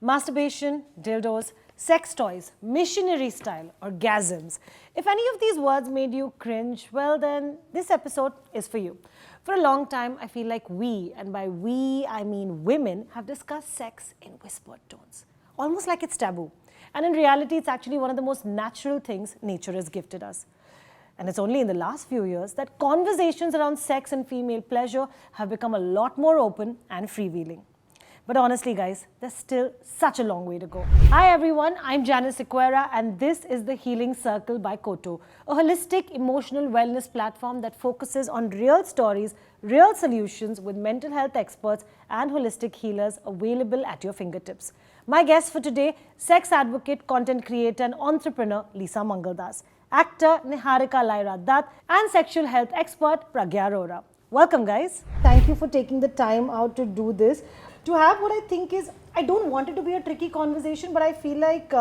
Masturbation, dildos, sex toys, missionary style, orgasms. If any of these words made you cringe, well then this episode is for you. For a long time, I feel like we, and by we I mean women, have discussed sex in whispered tones. Almost like it's taboo. And in reality, it's actually one of the most natural things nature has gifted us. And it's only in the last few years that conversations around sex and female pleasure have become a lot more open and freewheeling. But honestly, guys, there's still such a long way to go. Hi everyone, I'm Janice Sequeira and this is the Healing Circle by Koto, a holistic emotional wellness platform that focuses on real stories, real solutions with mental health experts and holistic healers available at your fingertips. My guest for today, sex advocate, content creator and entrepreneur Leeza Mangaldas, actor Niharika Lyra Dutt and sexual health expert Pragya Arora. Welcome guys. Thank you for taking the time out to do this. To have what I think is, I don't want it to be a tricky conversation, but I feel like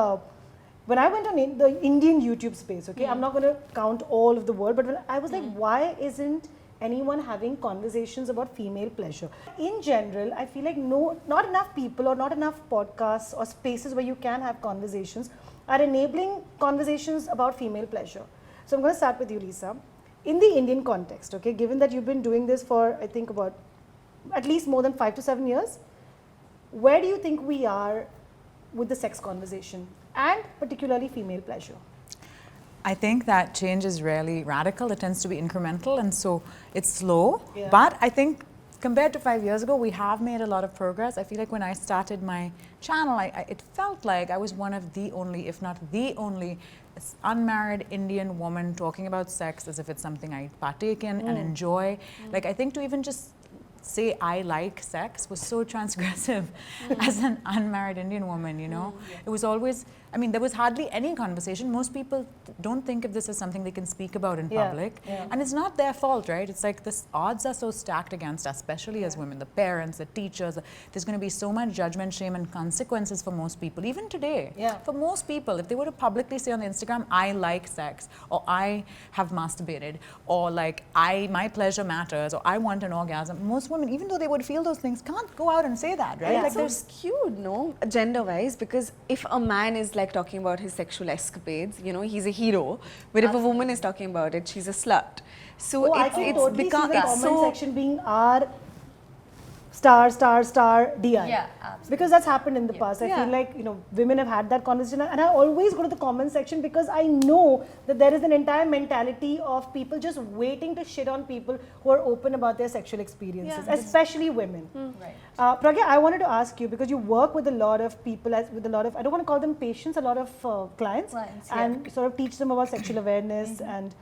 when I went on the Indian YouTube space, okay, I'm not going to count all of the world, but when I was like, why isn't anyone having conversations about female pleasure? In general, I feel like not enough people or not enough podcasts or spaces where you can have conversations are enabling conversations about female pleasure. So I'm going to start with you, Leeza. In the Indian context, okay, given that you've been doing this for, I think, about at least more than 5 to 7 years, where do you think we are with the sex conversation and particularly female pleasure? I think that change is rarely radical. It tends to be incremental, and so it's slow. Yeah. But I think compared to 5 years ago, we have made a lot of progress. I feel like when I started my channel, it felt like I was one of the only, if not the only, unmarried Indian woman talking about sex as if it's something I partake in and enjoy. Like, I think to even just say I like sex was so transgressive as an unmarried Indian woman, you know. It was always, I mean, there was hardly any conversation. Most people don't think of this as something they can speak about in public. And it's not their fault, right? It's like the odds are so stacked against us, especially as women, the parents, the teachers. There's going to be so much judgment, shame and consequences for most people. Even today, for most people, if they were to publicly say on Instagram, I like sex, or I have masturbated, or like my pleasure matters, or I want an orgasm, most women, even though they would feel those things, can't go out and say that, right? Yeah, like so skewed, no, gender-wise, because if a man is like talking about his sexual escapades, you know, he's a hero, but if a woman is talking about it, she's a slut. So I can totally see the comment so section being R *** DI. Yeah, absolutely. Because that's happened in the past. I feel like, you know, women have had that conversation, and I always go to the comment section because I know that there is an entire mentality of people just waiting to shit on people who are open about their sexual experiences, especially women. Right. Pragya, I wanted to ask you, because you work with a lot of people, with a lot of, I don't want to call them patients, a lot of clients and sort of teach them about sexual awareness. And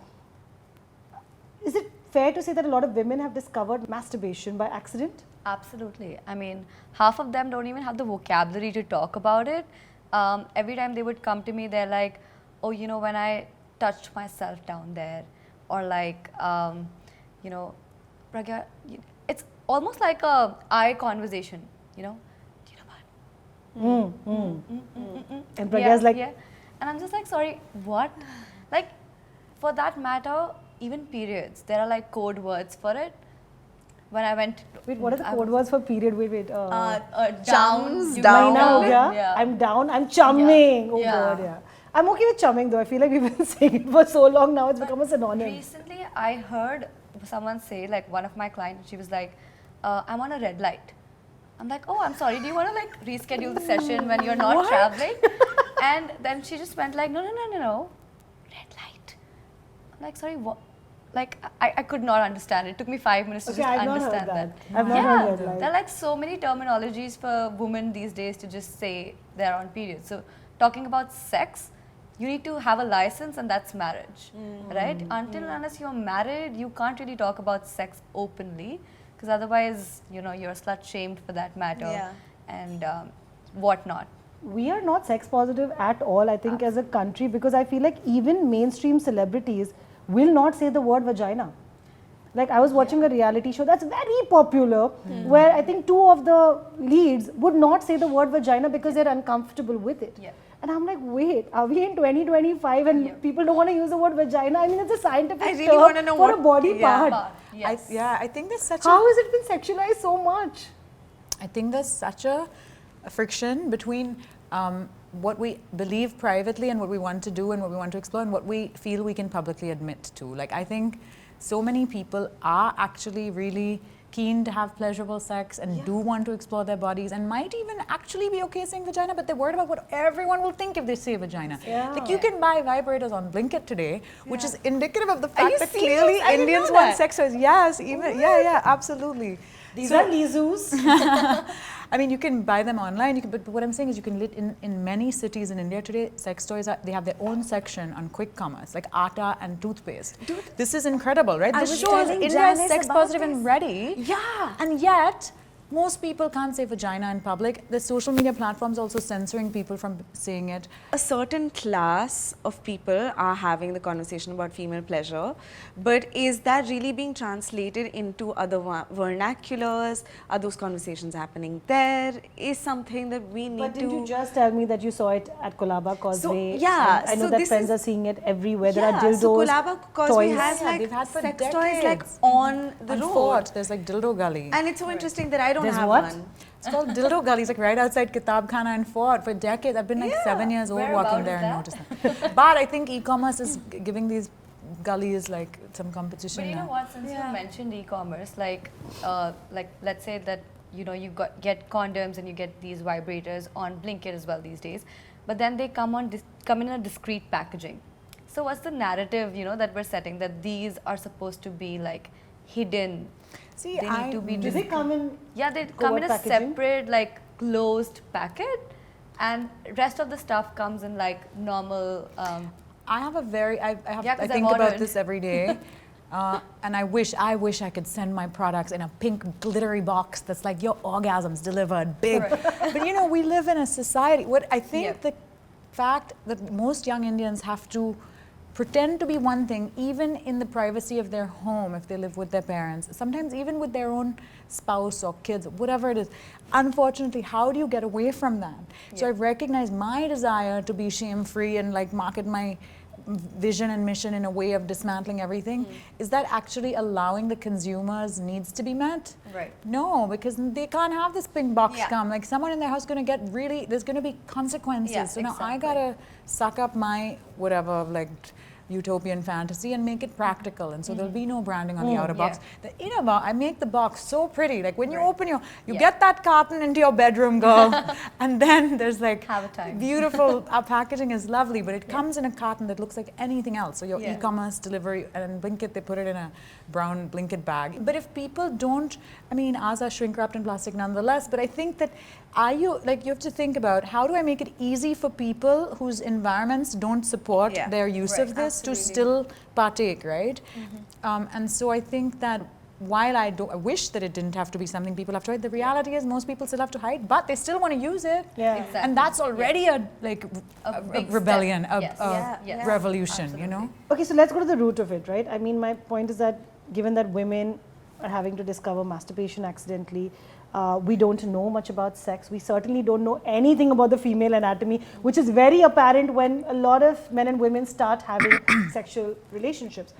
is it fair to say that a lot of women have discovered masturbation by accident? Absolutely. I mean, half of them don't even have the vocabulary to talk about it. Every time they would come to me, they're like, oh, you know, when I touched myself down there, or like, you know, Pragya, it's almost like a eye conversation, you know. Do you know what? And Pragya's like, and I'm just like, sorry, what? Like, for that matter, even periods, there are like code words for it. When I went, wait, what are the code words for period? Wait. down. Yeah. I'm down. I'm chumming. Oh God, yeah. I'm okay with chumming though. I feel like we've been saying it for so long now. It's become a synonym. Recently, I heard someone say, like one of my clients, she was like, I'm on a red light. I'm like, oh, I'm sorry. Do you want to like reschedule the session when you're not traveling? And then she just went like, no. Red light. I'm like, sorry, what? Like, I could not understand it. It took me 5 minutes to just understand that. I've not heard that. There are like so many terminologies for women these days to just say they're on periods. So talking about sex, you need to have a license, and that's marriage, right? Until and unless you're married, you can't really talk about sex openly, because otherwise, you know, you're slut shamed for that matter and whatnot. We are not sex positive at all, I think, as a country, because I feel like even mainstream celebrities will not say the word vagina. Like, I was watching a reality show that's very popular, where I think 2 of the leads would not say the word vagina because they're uncomfortable with it. And I'm like, wait, are we in 2025 and people don't want to use the word vagina? I mean, it's a scientific term for a body part. I think there's such How has it been sexualized so much? I think there's such a friction between what we believe privately and what we want to do and what we want to explore and what we feel we can publicly admit to. Like, I think so many people are actually really keen to have pleasurable sex and do want to explore their bodies and might even actually be okay saying vagina, but they're worried about what everyone will think if they say vagina. Like, you can buy vibrators on Blinkit today, which is indicative of the fact that clearly Indians want sex toys. Yes, even yeah, absolutely. These are Leezoos. I mean, you can buy them online. But what I'm saying is, you can in many cities in India today, sex toys they have their own section on quick commerce, like atta and toothpaste. Dude, this is incredible, right? This shows India is sex positive and ready. Yeah. And yet, most people can't say vagina in public. The social media platforms also censoring people from saying it. A certain class of people are having the conversation about female pleasure, but is that really being translated into other vernaculars? Are those conversations happening there? Is something that we need to... But didn't you just tell me that you saw it at Kolaba Causeway? So, yeah. I know that friends are seeing it everywhere. There are dildos, so Kolaba Causeway toys. has like they've had for sex decades. toys like on the On road. Fort, there's like dildo gully. And it's so interesting that I don't There's have what? one. It's called Dildo Gully. It's like right outside Kitab Khana and Fort for decades. I've been like 7 years old walking there and noticed that. But I think e-commerce is giving these gullies like some competition But you know now. what? Since you mentioned e-commerce, like let's say that you get condoms and you get these vibrators on Blinkit as well these days, but then they come in a discreet packaging. So what's the narrative that we're setting, that these are supposed to be like hidden? See, They need to be Do they come in? Yeah, they come in a packaging? separate like closed packet, and rest of the stuff comes in like normal. I have a very, I 'cause think I've about ordered. this every day. And I wish I could send my products in a pink glittery box that's like your orgasms delivered big. But we live in a society. What I think the fact that most young Indians have to pretend to be one thing, even in the privacy of their home, if they live with their parents, sometimes even with their own spouse or kids, whatever it is. Unfortunately, how do you get away from that? So I've recognized my desire to be shame-free and like market my vision and mission in a way of dismantling everything. Is that actually allowing the consumer's needs to be met? Right. No, because they can't have this pink box come. Like, someone in their house is going to get really, there's going to be consequences. Yeah, so now I got to suck up my whatever, like, utopian fantasy and make it practical. And so there'll be no branding on the outer box. The inner box, I make the box so pretty. Like, when you open you get that carton into your bedroom, girl. And then there's like Have a time. beautiful, our packaging is lovely, but it comes in a carton that looks like anything else. So your e-commerce delivery, and Blinkit, they put it in a brown Blinkit bag. But if people don't, I mean, ours are shrink wrapped in plastic nonetheless, but I think that you have to think about, how do I make it easy for people whose environments don't support their use of this to still partake, right? And so I think that while I wish that it didn't have to be something people have to hide, the reality is most people still have to hide, but they still want to use it. Yeah. Exactly. And that's already a big rebellion, step. a revolution, Okay, so let's go to the root of it, right? I mean, my point is that given that women are having to discover masturbation accidentally, we don't know much about sex. We certainly don't know anything about the female anatomy, which is very apparent when a lot of men and women start having sexual relationships.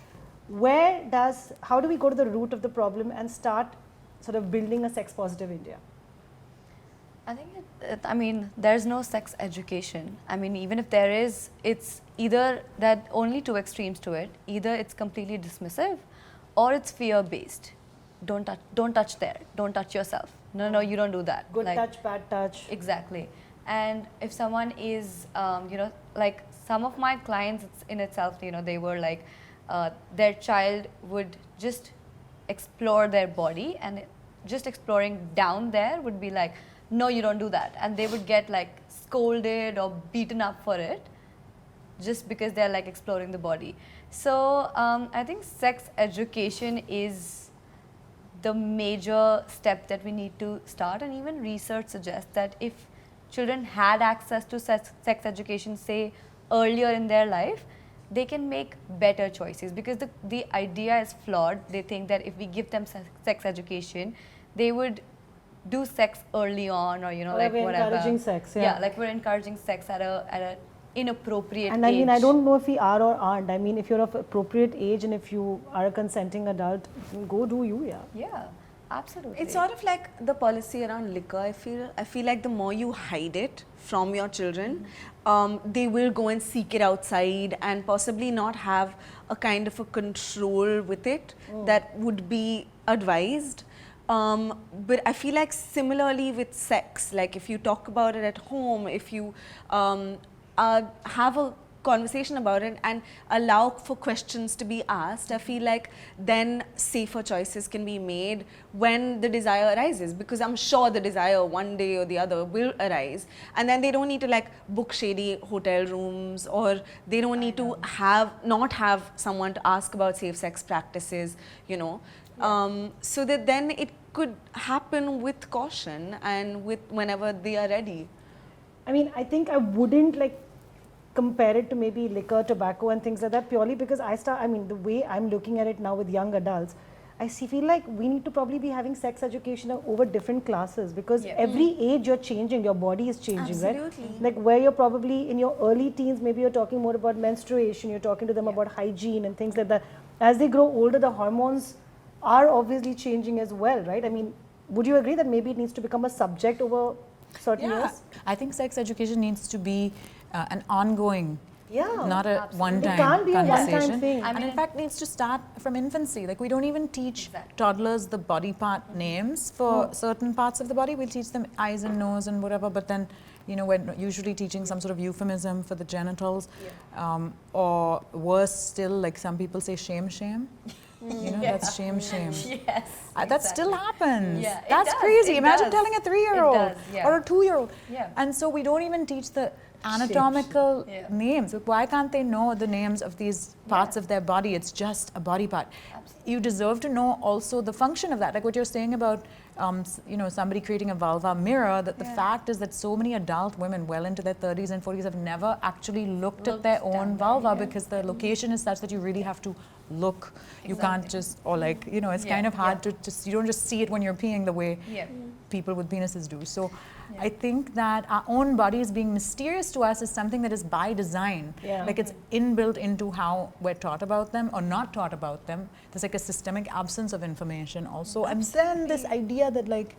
How do we go to the root of the problem and start sort of building a sex positive India? I think there's no sex education. I mean, even if there is, it's either that only two extremes to it. Either it's completely dismissive, or it's fear-based. Don't touch there. Don't touch yourself. No, you don't do that. Good touch, bad touch. Exactly. And if someone is, like some of my clients in itself, they were like, their child would just explore their body, and just exploring down there would be like, no, you don't do that. And they would get like scolded or beaten up for it, just because they're like exploring the body. So I think sex education is the major step that we need to start. And even research suggests that if children had access to sex education, say earlier in their life, they can make better choices, because the idea is flawed. They think that if we give them sex education, they would do sex early on, or like we're whatever. encouraging sex, like we're encouraging sex at a inappropriate and age. I mean, I don't know if we are or aren't. I mean, if you're of appropriate age and if you are a consenting adult, go do you, Yeah, Absolutely. It's sort of like the policy around liquor. I feel like the more you hide it from your children, they will go and seek it outside and possibly not have a kind of a control with it that would be advised. But I feel like similarly with sex, like if you talk about it at home, if you have a conversation about it and allow for questions to be asked, I feel like then safer choices can be made when the desire arises, because I'm sure the desire one day or the other will arise, and then they don't need to like book shady hotel rooms, or they don't need to not have someone to ask about safe sex practices, you know. So that then it could happen with caution and with whenever they are ready. I mean, I think I wouldn't like compare it to maybe liquor, tobacco and things like that, purely because the way I'm looking at it now with young adults, feel like we need to probably be having sex education over different classes, because every age you're changing, your body is changing, right? Like where you're probably in your early teens, maybe you're talking more about menstruation, you're talking to them about hygiene and things like that. As they grow older, the hormones are obviously changing as well, right? I mean, would you agree that maybe it needs to become a subject over certain years? I think sex education needs to be an ongoing, not a one-time It can't be a conversation. one-time thing. And in fact, needs to start from infancy. Like we don't even teach toddlers the body part names for certain parts of the body. We'll teach them eyes and nose and whatever, but then, you know, we're usually teaching some sort of euphemism for the genitals, or worse still, like some people say shame. You know, that's shame. Yes. That still happens. Yeah, it That's does, crazy. it Imagine does. telling a 3-year-old It does, or a 2-year-old. Yeah. And so we don't even teach the anatomical names. Like, why can't they know the names of these parts of their body? It's just a body part. Absolutely. You deserve to know also the function of that. Like what you're saying about, you know, somebody creating a vulva mirror, that the fact is that so many adult women well into their 30s and 40s have never actually looked at their own vulva because the location is such that you really have to look. You can't just, or like, you know, it's kind of hard to just, you don't just see it when you're peeing the way people with penises do. So I think that our own bodies being mysterious to us is something that is by design. Like it's inbuilt into how we're taught about them or not taught about them. There's like a systemic absence of information also. And then this idea that like,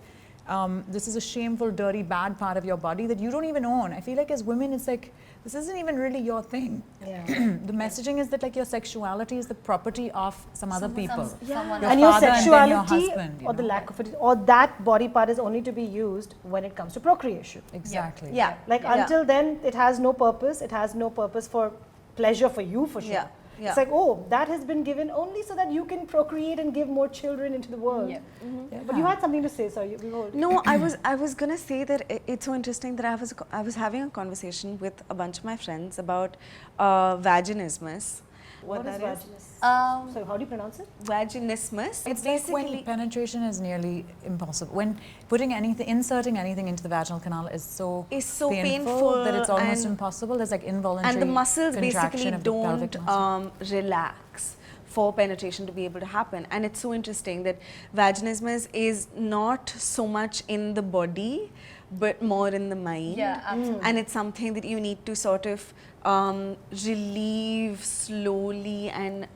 this is a shameful, dirty, bad part of your body that you don't even own. I feel like as women, it's like, this isn't even really your thing. The messaging is that like your sexuality is the property of some other people. Someone And your father and then sexuality your husband, or the lack of it, or that body part is only to be used when it comes to procreation. Exactly. Like until then, it has no purpose. It has no purpose for pleasure for you, for sure. It's like, oh, that has been given only so that you can procreate and give more children into the world. But you had something to say, sorry. No, I was gonna say that it's so interesting that I was having a conversation with a bunch of my friends about vaginismus. What is vaginismus? So how do you pronounce it? Vaginismus. It's like when penetration is nearly impossible. When inserting anything into the vaginal canal is so painful that it's almost impossible. There's like involuntary and the muscles contraction basically of the pelvic don't relax for penetration to be able to happen. And it's so interesting that vaginismus is not so much in the body, but more in the mind. Yeah, absolutely. And it's something that you need to sort of relieve slowly and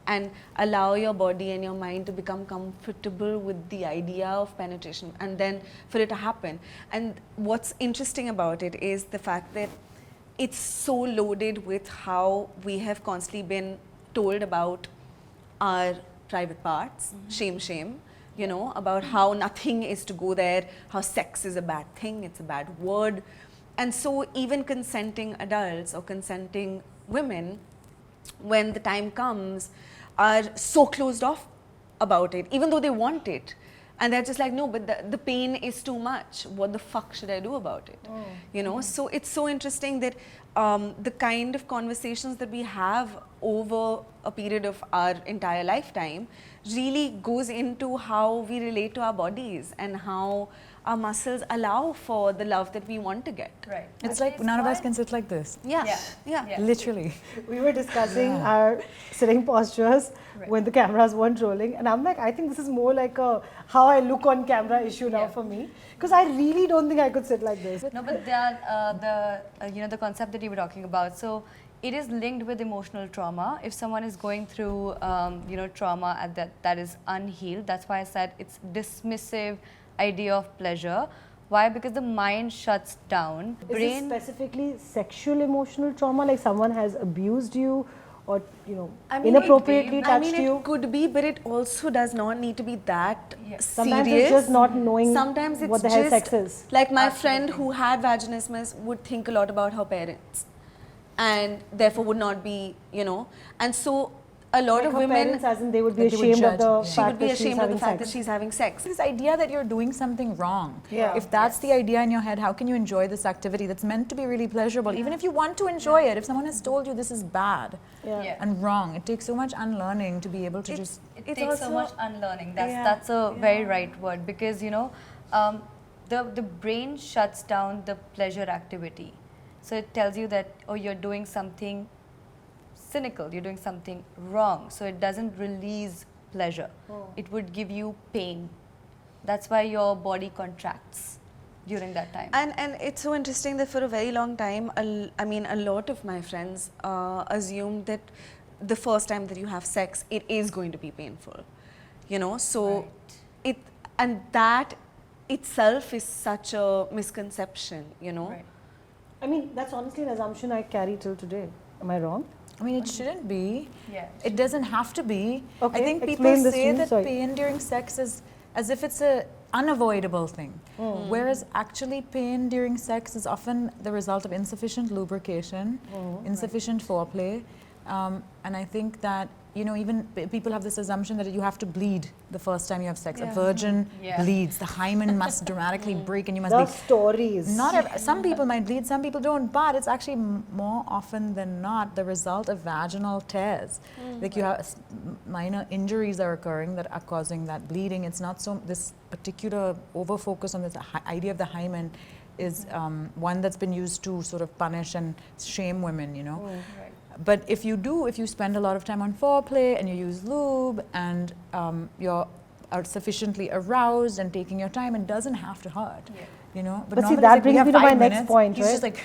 allow your body and your mind to become comfortable with the idea of penetration and then for it to happen. And what's interesting about it is the fact that it's so loaded with how we have constantly been told about our private parts, shame, you know, about how nothing is to go there, how sex is a bad thing, it's a bad word. And so even consenting adults or consenting women, when the time comes, are so closed off about it, even though they want it. And they're just like, no, but the pain is too much. What the fuck should I do about it? You know, so it's so interesting that the kind of conversations that we have over a period of our entire lifetime really goes into how we relate to our bodies and how our muscles allow for the love that we want to get. Right. It's like none of us can sit like this. Yeah. Literally. We were discussing our sitting postures when the cameras weren't rolling, and I'm like, I think this is more like a how I look on camera issue now for me, because I really don't think I could sit like this. No, but the you know, the concept that you were talking about. So it is linked with emotional trauma. If someone is going through, trauma that is unhealed, that's why I said it's dismissive idea of pleasure. Why? Because the mind shuts down. Is this specifically sexual emotional trauma, like someone has abused you or inappropriately touched you? It could be, but it also does not need to be that serious. Sometimes it's just not knowing Sometimes it's what the hell just, sex is. Like my friend who had vaginismus would think a lot about her parents and therefore would not be, and so a lot Like of her women, parents, as in they would be That they would ashamed of judge, the yeah. she fact would be that she's ashamed of the having fact sex. that she's having sex. This idea that you're doing something wrong. Yeah. If that's the idea in your head, how can you enjoy this activity that's meant to be really pleasurable? Even if you want to enjoy it, if someone has told you this is bad Yeah. and wrong, it takes so much unlearning to be able to just. It It's takes so also- much unlearning. That's a very right word, because the brain shuts down the pleasure activity. So it tells you that, oh, you're doing something cynical, you're doing something wrong. So it doesn't release pleasure. It would give you pain. That's why your body contracts during that time. And it's so interesting that for a very long time, a lot of my friends assumed that the first time that you have sex, it is going to be painful, so that itself is such a misconception, Right. I mean, that's honestly an assumption I carry till today. Am I wrong? I mean, it shouldn't be. Yeah. It doesn't have to be. Okay, I think explain people this say to me, that sorry. pain during sex is as if it's a unavoidable thing. Whereas actually pain during sex is often the result of insufficient lubrication, insufficient foreplay. And I think that, even people have this assumption that you have to bleed the first time you have sex. A virgin bleeds. The hymen must dramatically break and you must The be... stories. Some people might bleed, some people don't, but it's actually more often than not the result of vaginal tears. Like you have minor injuries are occurring that are causing that bleeding. It's not so, this particular over-focus on this idea of the hymen is one that's been used to sort of punish and shame women, Right. But if you spend a lot of time on foreplay and you use lube and you're sufficiently aroused and taking your time, it doesn't have to hurt, But see, normally that it's like, we brings have me to my 5 next minutes, point, he's right? just like,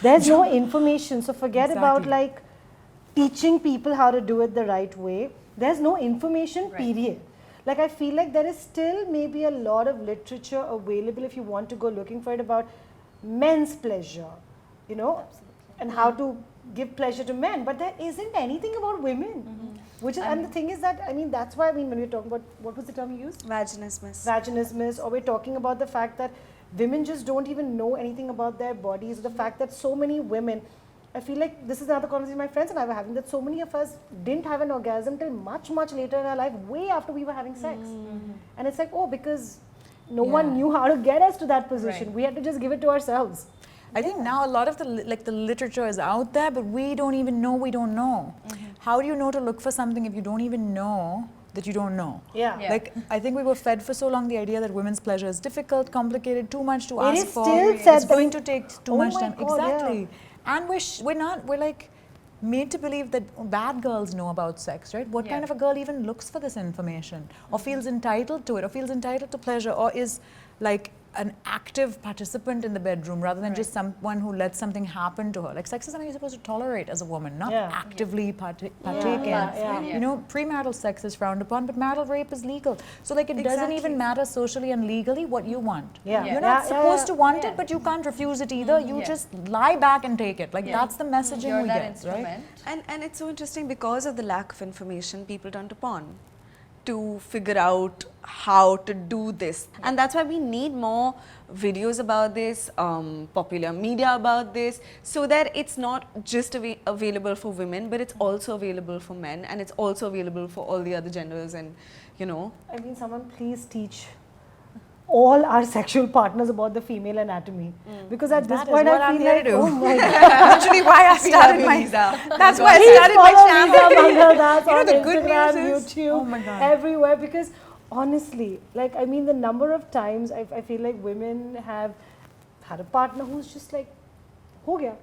There's no information, so forget about Exactly. like teaching people how to do it the right way. There's no information, period. Like I feel like there is still maybe a lot of literature available if you want to go looking for it about men's pleasure, and how to give pleasure to men, but there isn't anything about women. Which is, and the thing is that, that's why, when we're talking about, what was the term you used? Vaginismus. Vaginismus, or we're talking about the fact that women just don't even know anything about their bodies, the fact that so many women, I feel like this is another conversation my friends and I were having, that so many of us didn't have an orgasm till much, much later in our life, way after we were having sex. And it's like, because no one knew how to get us to that position. Right. We had to just give it to ourselves. I think now a lot of the literature is out there, but we don't even know we don't know. How do you know to look for something if you don't even know that you don't know? Yeah. Like, I think we were fed for so long the idea that women's pleasure is difficult, complicated, too much to It ask is for. still said, It's going to take too oh much my time. God, yeah. Exactly. And we're like made to believe that bad girls know about sex, right? What kind of a girl even looks for this information or feels entitled to it or feels entitled to pleasure or is like an active participant in the bedroom rather than just someone who lets something happen to her. Like sex is something you're supposed to tolerate as a woman, not actively partake in. Premarital sex is frowned upon, but marital rape is legal. So like it doesn't even matter socially and legally what you want. You're not supposed to want it, but you can't refuse it either. You just lie back and take it. Like that's the messaging You're we that get, instrument. right? And it's so interesting because of the lack of information, people turn to porn to figure out how to do this. And that's why we need more videos about this, popular media about this, so that it's not just available for women, but it's also available for men, and it's also available for all the other genders, and Someone please teach all our sexual partners about the female anatomy, because at this That is point what I I'm feel here like, to do. oh my God. Actually, why I started my... That's why I Please started my follow channel. Leeza Mangaldas on the good Instagram, news is- YouTube, oh my God. everywhere, because honestly, the number of times I feel like women have had a partner who's just like, ho gaya.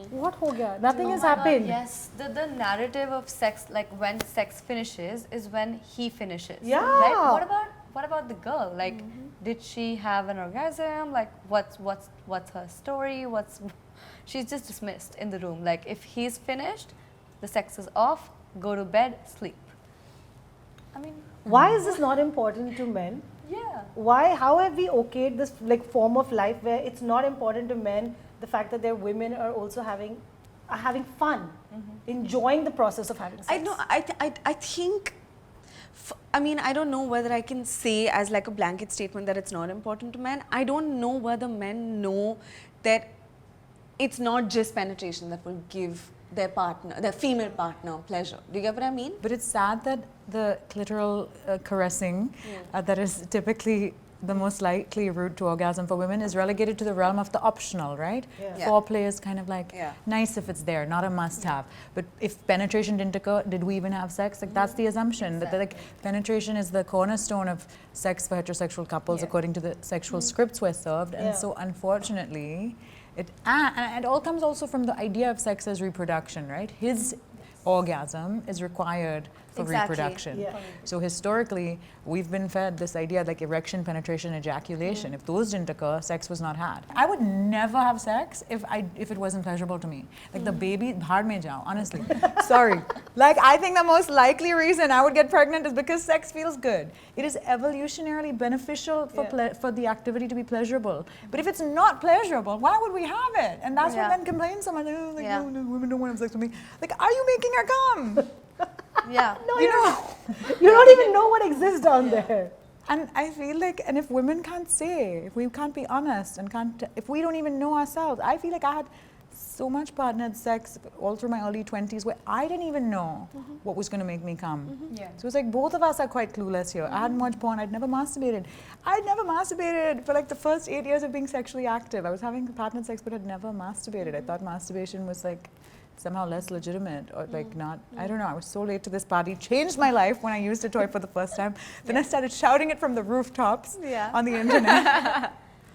What ho gaya? Nothing has happened. Yes, the narrative of sex, like when sex finishes, is when he finishes. Yeah. Right? What about the girl? Like, did she have an orgasm? Like, what's her story? she's just dismissed in the room. Like if he's finished, the sex is off, go to bed, sleep. I mean, Why is this not important to men? yeah. Why, how have we okayed this like form of life where it's not important to men, the fact that their women are also having fun, enjoying the process of having sex? I know. I think. I mean, I don't know whether I can say as like a blanket statement that it's not important to men. I don't know whether men know that it's not just penetration that will give their partner, their female partner, pleasure. Do you get what I mean? But it's sad that the clitoral caressing that is typically the most likely route to orgasm for women is relegated to the realm of the optional, right? Yeah. Foreplay is kind of like Yeah. nice if it's there, not a must-have. But if penetration didn't occur, did we even have sex? Like that's the assumption that like penetration is the cornerstone of sex for heterosexual couples according to the sexual scripts we're served. And so unfortunately, and it all comes also from the idea of sex as reproduction, right? His orgasm is required for reproduction. Yeah. So historically, we've been fed this idea like erection, penetration, ejaculation. If those didn't occur, sex was not had. I would never have sex if it wasn't pleasurable to me. Like the baby, bhar mein jao, honestly. Sorry. Like I think the most likely reason I would get pregnant is because sex feels good. It is evolutionarily beneficial for the activity to be pleasurable. But if it's not pleasurable, why would we have it? And that's what men complain so much. Oh, like, no, women don't want to have sex with me. Like, are you making her come? Yeah. No, You know? you don't even know what exists down there. And I feel like, and if women can't say, if we can't be honest, and if we don't even know ourselves, I feel like I had so much partnered sex all through my early 20s where I didn't even know what was going to make me come. Yeah. So it's like both of us are quite clueless here. I hadn't watched porn, I'd never masturbated. I'd never masturbated for like the first 8 years of being sexually active. I was having partnered sex but had never masturbated. I thought masturbation was like somehow less legitimate or like not, I don't know, I was so late to this party, changed my life when I used a toy for the first time. Then I started shouting it from the rooftops on the internet.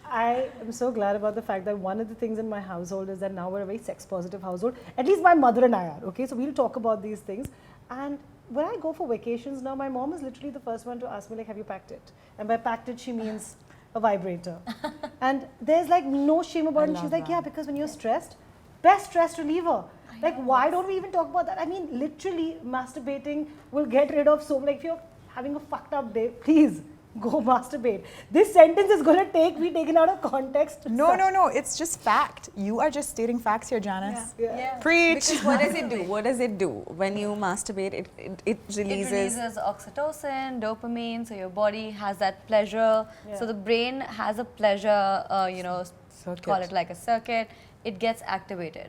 I am so glad about the fact that one of the things in my household is that now we're a very sex positive household. At least my mother and I are, okay? So we'll talk about these things. And when I go for vacations now, my mom is literally the first one to ask me like, have you packed it? And by packed it, she means a vibrator. And there's like no shame about it. She's like, yeah, because when you're stressed, best stress reliever. Like, why don't we even talk about that? I mean, literally, masturbating will get rid of so, like, if you're having a fucked up day, please go masturbate. This sentence is going to be taken out of context. No, it's just fact. You are just stating facts here, Janice. Yeah. Preach. Because what does it do? What does it do? When you masturbate, it releases... It releases oxytocin, dopamine, so your body has that pleasure. Yeah. So the brain has a pleasure, call it like a circuit. It gets activated.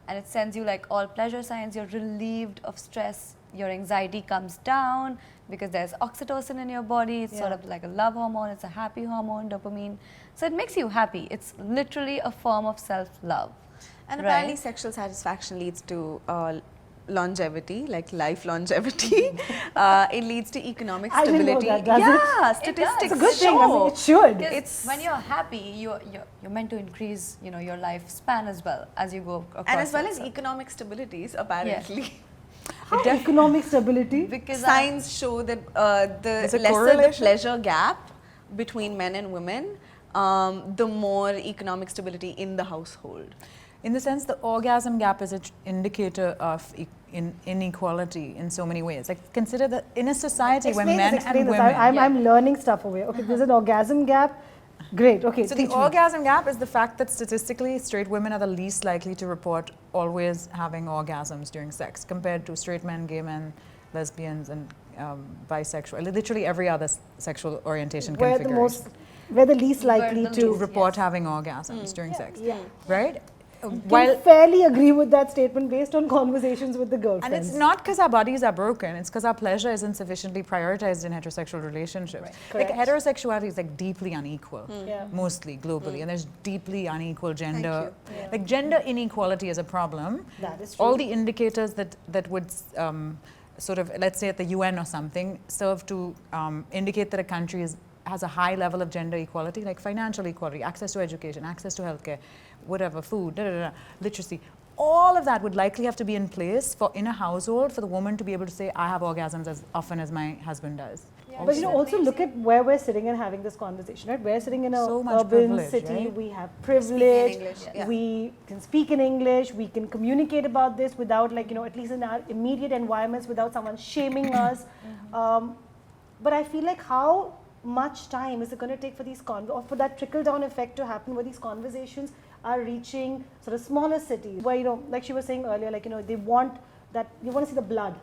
And it sends you like all pleasure signs, you're relieved of stress, your anxiety comes down because there's oxytocin in your body, it's sort of like a love hormone, it's a happy hormone, dopamine. So it makes you happy. It's literally a form of self-love. And apparently sexual satisfaction leads to longevity, like life longevity. It leads to economic I didn't know stability. that, does it? Yeah, statistics It's a good thing. I mean, it should. Because when you're happy, you're meant to increase, your lifespan as well as you go across. And as well as yourself. economic stabilities, apparently. How economic stability? Because Science show that the There's a lesser the correlation? pleasure gap between men and women, the more economic stability in the household. In the sense, the orgasm gap is an indicator of inequality in so many ways. Like, consider that in a society where men and women... I'm learning stuff over here. Okay, there's an orgasm gap. Great, okay. So the orgasm gap is the fact that statistically straight women are the least likely to report always having orgasms during sex compared to straight men, gay men, lesbians, and bisexual. Literally every other sexual orientation configuration. We're the least likely to report having orgasms during sex. Yeah. Right? Can fairly agree with that statement based on conversations with the girlfriends. And it's not because our bodies are broken, it's because our pleasure isn't sufficiently prioritized in heterosexual relationships. Like heterosexuality is like deeply unequal, mostly globally, and there's deeply unequal gender. Like gender inequality is a problem. That is true. All the indicators that would sort of, let's say at the UN or something, serve to indicate that a country has a high level of gender equality, like financial equality, access to education, access to healthcare, whatever, food, literacy. All of that would likely have to be in place for in a household for the woman to be able to say, I have orgasms as often as my husband does. But also look at where we're sitting and having this conversation, right? We're sitting in a So much urban privilege, city. right? We have privilege. English, yeah. We can speak in English. We can communicate about this without, like, at least in our immediate environments, without someone shaming us. But I feel like how much time is it going to take for these or for that trickle down effect to happen, where these conversations are reaching sort of smaller cities, where like she was saying earlier, like they want that, you want to see the blood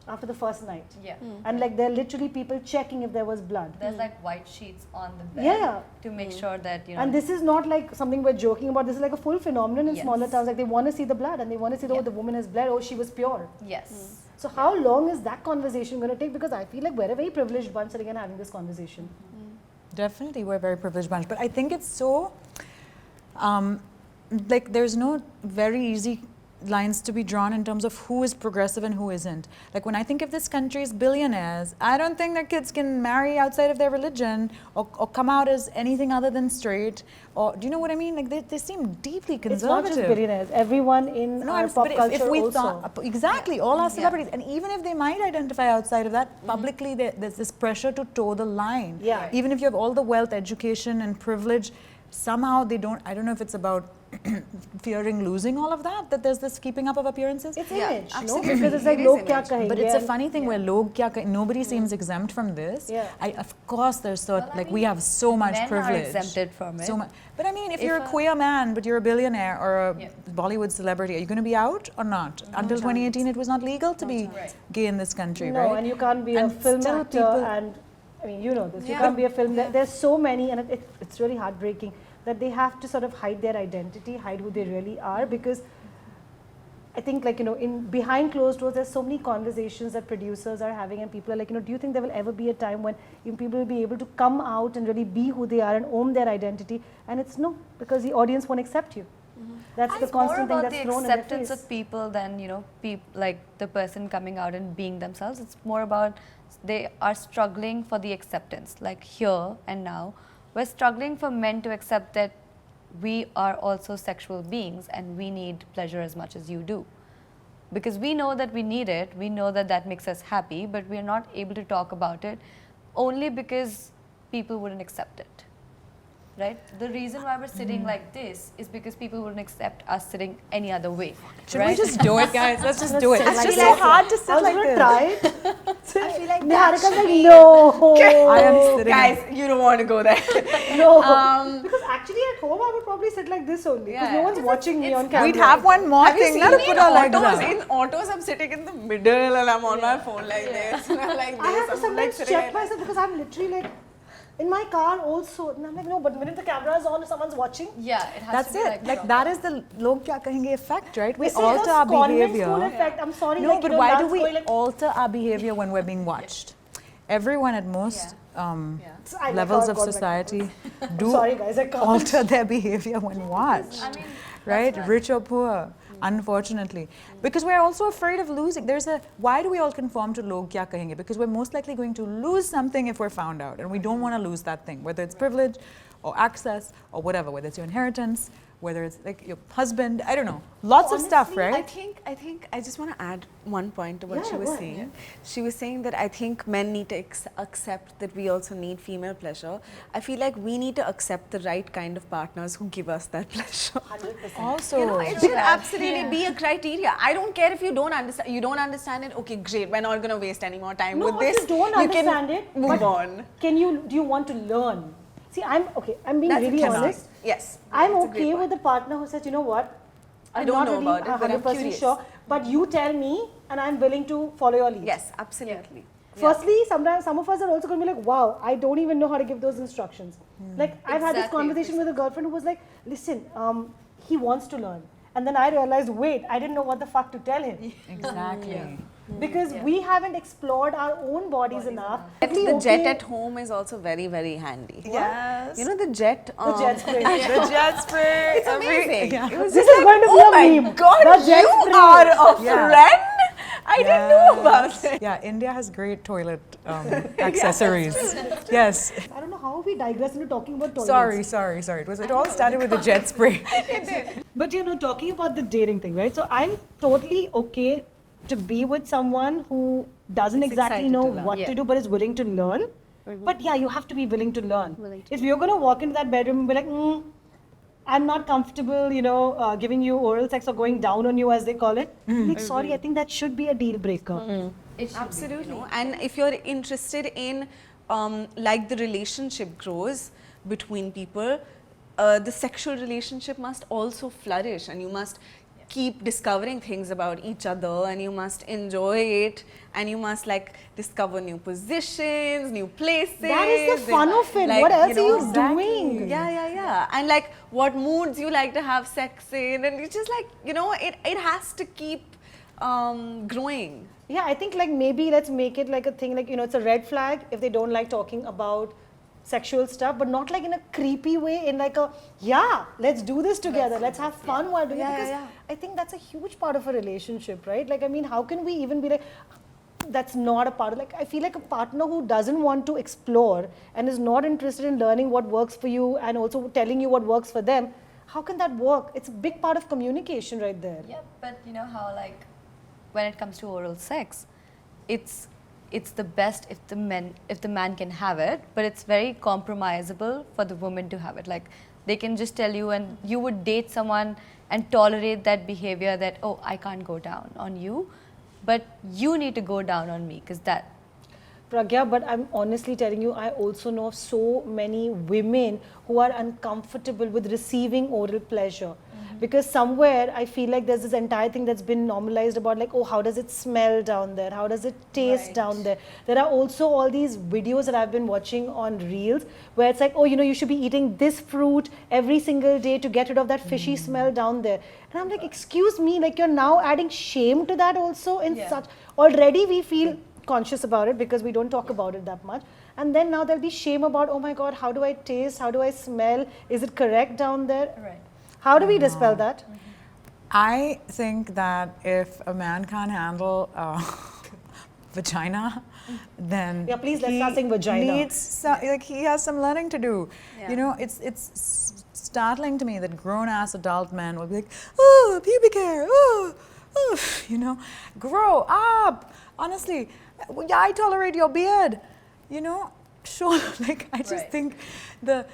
after the first night. Yeah. And like there are literally people checking if there was blood. There's like white sheets on the bed Yeah. to make sure that, And this is not like something we're joking about. This is like a full phenomenon in Yes. smaller towns. Like they want to see the blood and they want to see, oh, Yeah. the woman has bled, oh, she was pure. Yes. So how long is that conversation going to take? Because I feel like we're a very privileged bunch sitting and having this conversation. Definitely, we're a very privileged bunch. But I think it's so, like, there's no very easy lines to be drawn in terms of who is progressive and who isn't. Like, when I think of this country's billionaires, I don't think their kids can marry outside of their religion or come out as anything other than straight. Or, do you know what I mean? Like, they seem deeply It's conservative. not just billionaires. Everyone in our pop but culture if we also. thought, exactly, all our celebrities, and even if they might identify outside of that, publicly there's this pressure to toe the line. Yeah. Even if you have all the wealth, education and privilege, somehow they don't, I don't know if it's about fearing losing all of that, that there's this keeping up of appearances. It's Yeah, image, no? absolutely. Because it's like, It is log kya image. kahenge. But it's a and- funny thing where log kya kahe- nobody seems exempt from this. Yeah. Of course there's so, Well, I like we mean, have so much men are privilege. exempted from it. So much. But I mean, if If you're a a- queer man, but you're a billionaire or a Yeah. Bollywood celebrity, are you going to be out or not? Until 2018, it was not legal to be Right. gay in this country, No, right? and you can't be a And film still actor people- and, I mean, you know this, you Yeah. can't be a film, there's so many, and it's really heartbreaking that they have to sort of hide their identity, hide who they really are, because I think, like, in behind closed doors, there's so many conversations that producers are having, and people are like, do you think there will ever be a time when people will be able to come out and really be who they are and own their identity? And it's no, because the audience won't accept you. That's the It's more constant thing about that's the thrown in their acceptance face. of people than like the person coming out and being themselves. It's more about they are struggling for the acceptance. Like here and now, we're struggling for men to accept that we are also sexual beings and we need pleasure as much as you do. Because we know that we need it, we know that that makes us happy, but we're not able to talk about it only because people wouldn't accept it. Right? The reason why we're sitting like this is because people wouldn't accept us sitting any other way. Should right? we just do it, guys? Let's just do it. sit It's like just this. so hard to sit I was like going to this. try it. I feel like Niharika's that should like, be- no. I am sitting. Guys, you don't want to go there. No, because actually at home I would probably sit like this only, because Yeah. no one's watching me on camera. We'd have one more Have you thing. seen Let us me put in our legs autos? up. In autos, I'm sitting in the middle and I'm on my phone like this. And I'm like this. I have to I'm like sometimes sitting check like myself, because I'm literally like in my car also, and I'm like, no, but the minute the camera is on, if someone's watching, Yeah, it has That's to be it. Like proper. that is the log kya kahenge effect, right? We this is alter the our convent behavior. school effect. I'm sorry, No, like, but why do nuns we going like, alter our behavior when we're being watched? Everyone at most I like levels how of I've got my society I'm do sorry guys, I can't. alter their behavior when watched, I mean, right? that's Rich or poor, unfortunately. Because we're also afraid of losing. Why do we all conform to log kya kahenge? Because we're most likely going to lose something if we're found out, and we don't want to lose that thing, whether it's privilege or access or whatever, whether it's your inheritance, whether it's like your husband, I don't know. Lots of stuff, I right? think I just want to add one point to what Yeah, she was go ahead. saying. She was saying that I think men need to accept that we also need female pleasure. I feel like we need to accept the right kind of partners who give us that pleasure. 100%. Also, It should absolutely be a criteria. I don't care if you don't understand. You don't understand it. Okay, great. We're not going to waste any more time No, with but this. you don't can understand it, Move but on. do you want to learn? See, I'm being That's really cannot. honest. Yes. I'm that's a great okay point. with a partner who says, you know what, I I'm don't not know really about it, but I'm 100% curious. sure, but you tell me and I'm willing to follow your lead. Yes, absolutely. Firstly, sometimes some of us are also going to be like, wow, I don't even know how to give those instructions. Like, I've had this Exactly. conversation with a girlfriend who was like, listen, he wants to learn. And then I realized, wait, I didn't know what the fuck to tell him. exactly. Because we haven't explored our own bodies enough. The jet at home is also very, very handy. Yes. You know the jet? The jet spray. The jet spray. It's amazing. Yeah. It was This just is like, going to be oh a my meme. God, The jet you spray. are a Yeah. friend? I didn't know about it. Yeah, India has great toilet accessories. Yes. I don't know how we digress into talking about toilets. Sorry. It all started with the jet spray. But talking about the dating thing, right? So I'm totally okay to be with someone who doesn't Is exactly excited know to learn. what to do but is willing to learn. But yeah, you have to be willing to learn. Willing to If you're going to walk into that bedroom and be like, I'm not comfortable, giving you oral sex or going down on you, as they call it. Like, sorry, I think that should be a deal breaker. Absolutely. And if you're interested in, like the relationship grows between people, the sexual relationship must also flourish, and you must keep discovering things about each other, and you must enjoy it, and you must like discover new positions, new places. That is the fun of it. Like, What else you know, are you doing? Yeah. And like what moods you like to have sex in, and it's just like, it has to keep growing. Yeah, I think like maybe let's make it like a thing, like, it's a red flag if they don't like talking about sexual stuff, but not like in a creepy way, in like a, let's do this together, let's have fun while doing it. Because I think that's a huge part of a relationship, right? Like, I mean, how can we even be like, that's not a part of, like, I feel like a partner who doesn't want to explore and is not interested in learning what works for you and also telling you what works for them, how can that work? It's a big part of communication right there. Yeah, but you know how like when it comes to oral sex, it's the best if the man can have it, but it's very compromisable for the woman to have it. Like they can just tell you, and you would date someone and tolerate that behavior that, oh, I can't go down on you, but you need to go down on me because that. Pragya, but I'm honestly telling you, I also know of so many women who are uncomfortable with receiving oral pleasure. Because somewhere I feel like there's this entire thing that's been normalized about like, oh, how does it smell down there? How does it taste down there? There are also all these videos that I've been watching on Reels where it's like, oh, you should be eating this fruit every single day to get rid of that fishy smell down there. And I'm like, excuse me, like you're now adding shame to that also in such, already we feel conscious about it because we don't talk about it that much. And then now there'll be shame about, oh my God, how do I taste? How do I smell? Is it correct down there? Right. How do we dispel that? I think that if a man can't handle vagina, then Yeah, please, let's start saying vagina. Like he has some learning to do. You know, it's startling to me that grown-ass adult men will be like, oh, pubic hair, oh, grow up. Honestly, yeah, I tolerate your beard. Sure. Like I just think the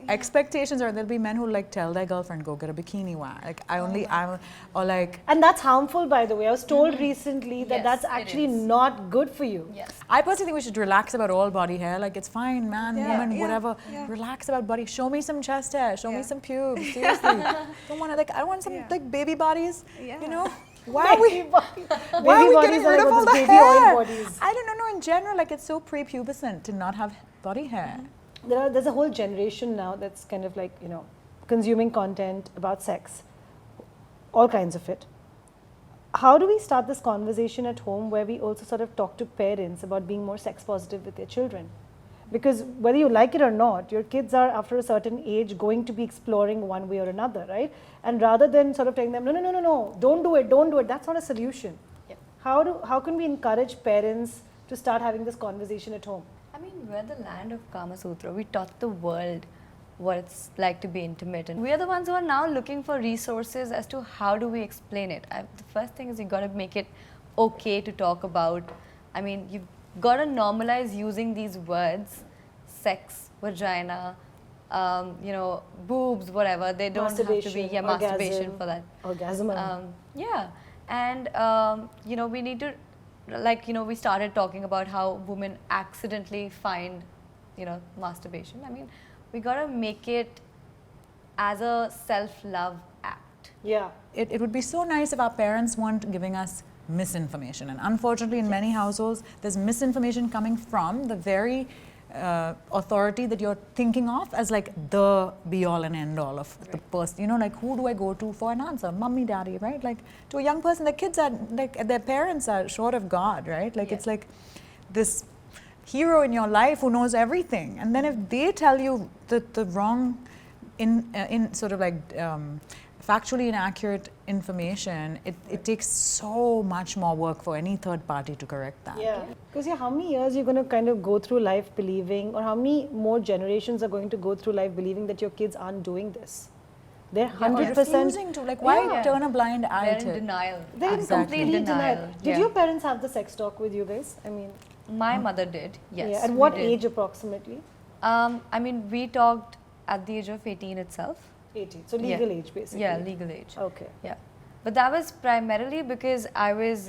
expectations are there'll be men who like tell their girlfriend go get a bikini wax. Like or like. And that's harmful, by the way. I was told recently that that's actually not good for you. Yes. I personally think we should relax about all body hair. Like it's fine, man, woman, whatever. Relax about body. Show me some chest hair. Show me some pubes. Seriously, I don't want some like baby bodies. Why are we getting rid of all the baby hair? oil bodies. I don't know. In general, like it's so prepubescent to not have body hair. There's a whole generation now that's kind of like, consuming content about sex, all kinds of it. How do we start this conversation at home where we also sort of talk to parents about being more sex positive with their children? Because whether you like it or not, your kids are after a certain age going to be exploring one way or another, right? And rather than sort of telling them, no, don't do it, that's not a solution. Yep. How can we encourage parents to start having this conversation at home? I mean, we're the land of Kama Sutra. We taught the world what it's like to be intimate. And we are the ones who are now looking for resources as to how do we explain it. The first thing is you got to make it okay to talk about. I mean, you've got to normalize using these words, sex, vagina, boobs, whatever. They don't have to be masturbation for that. Orgasm. And we need to, we started talking about how women accidentally find, masturbation. I mean, we gotta make it as a self-love act. Yeah. It would be so nice if our parents weren't giving us misinformation. And unfortunately, in many households, there's misinformation coming from the very authority that you're thinking of as like the be-all and end-all of the person. Like who do I go to for an answer? Mommy, daddy, right? Like to a young person, the kids are like, their parents are short of God, right? Like it's like this hero in your life who knows everything. And then if they tell you the wrong, in sort of like factually inaccurate information, it takes so much more work for any third party to correct that. Yeah, because how many years you're going to kind of go through life believing, or how many more generations are going to go through life believing that your kids aren't doing this? They're Or 100%. refusing to, like, why Yeah. turn a blind eye They're to in it? denial. They're in Exactly. complete denial. denial. Did Yeah. your parents have the sex talk with you guys? I mean, My mother did, yes. yeah. At we what did. age approximately? I mean, we talked at the age of 18 itself. 18. So legal age basically. Yeah, legal age. Okay. Yeah. But that was primarily because I was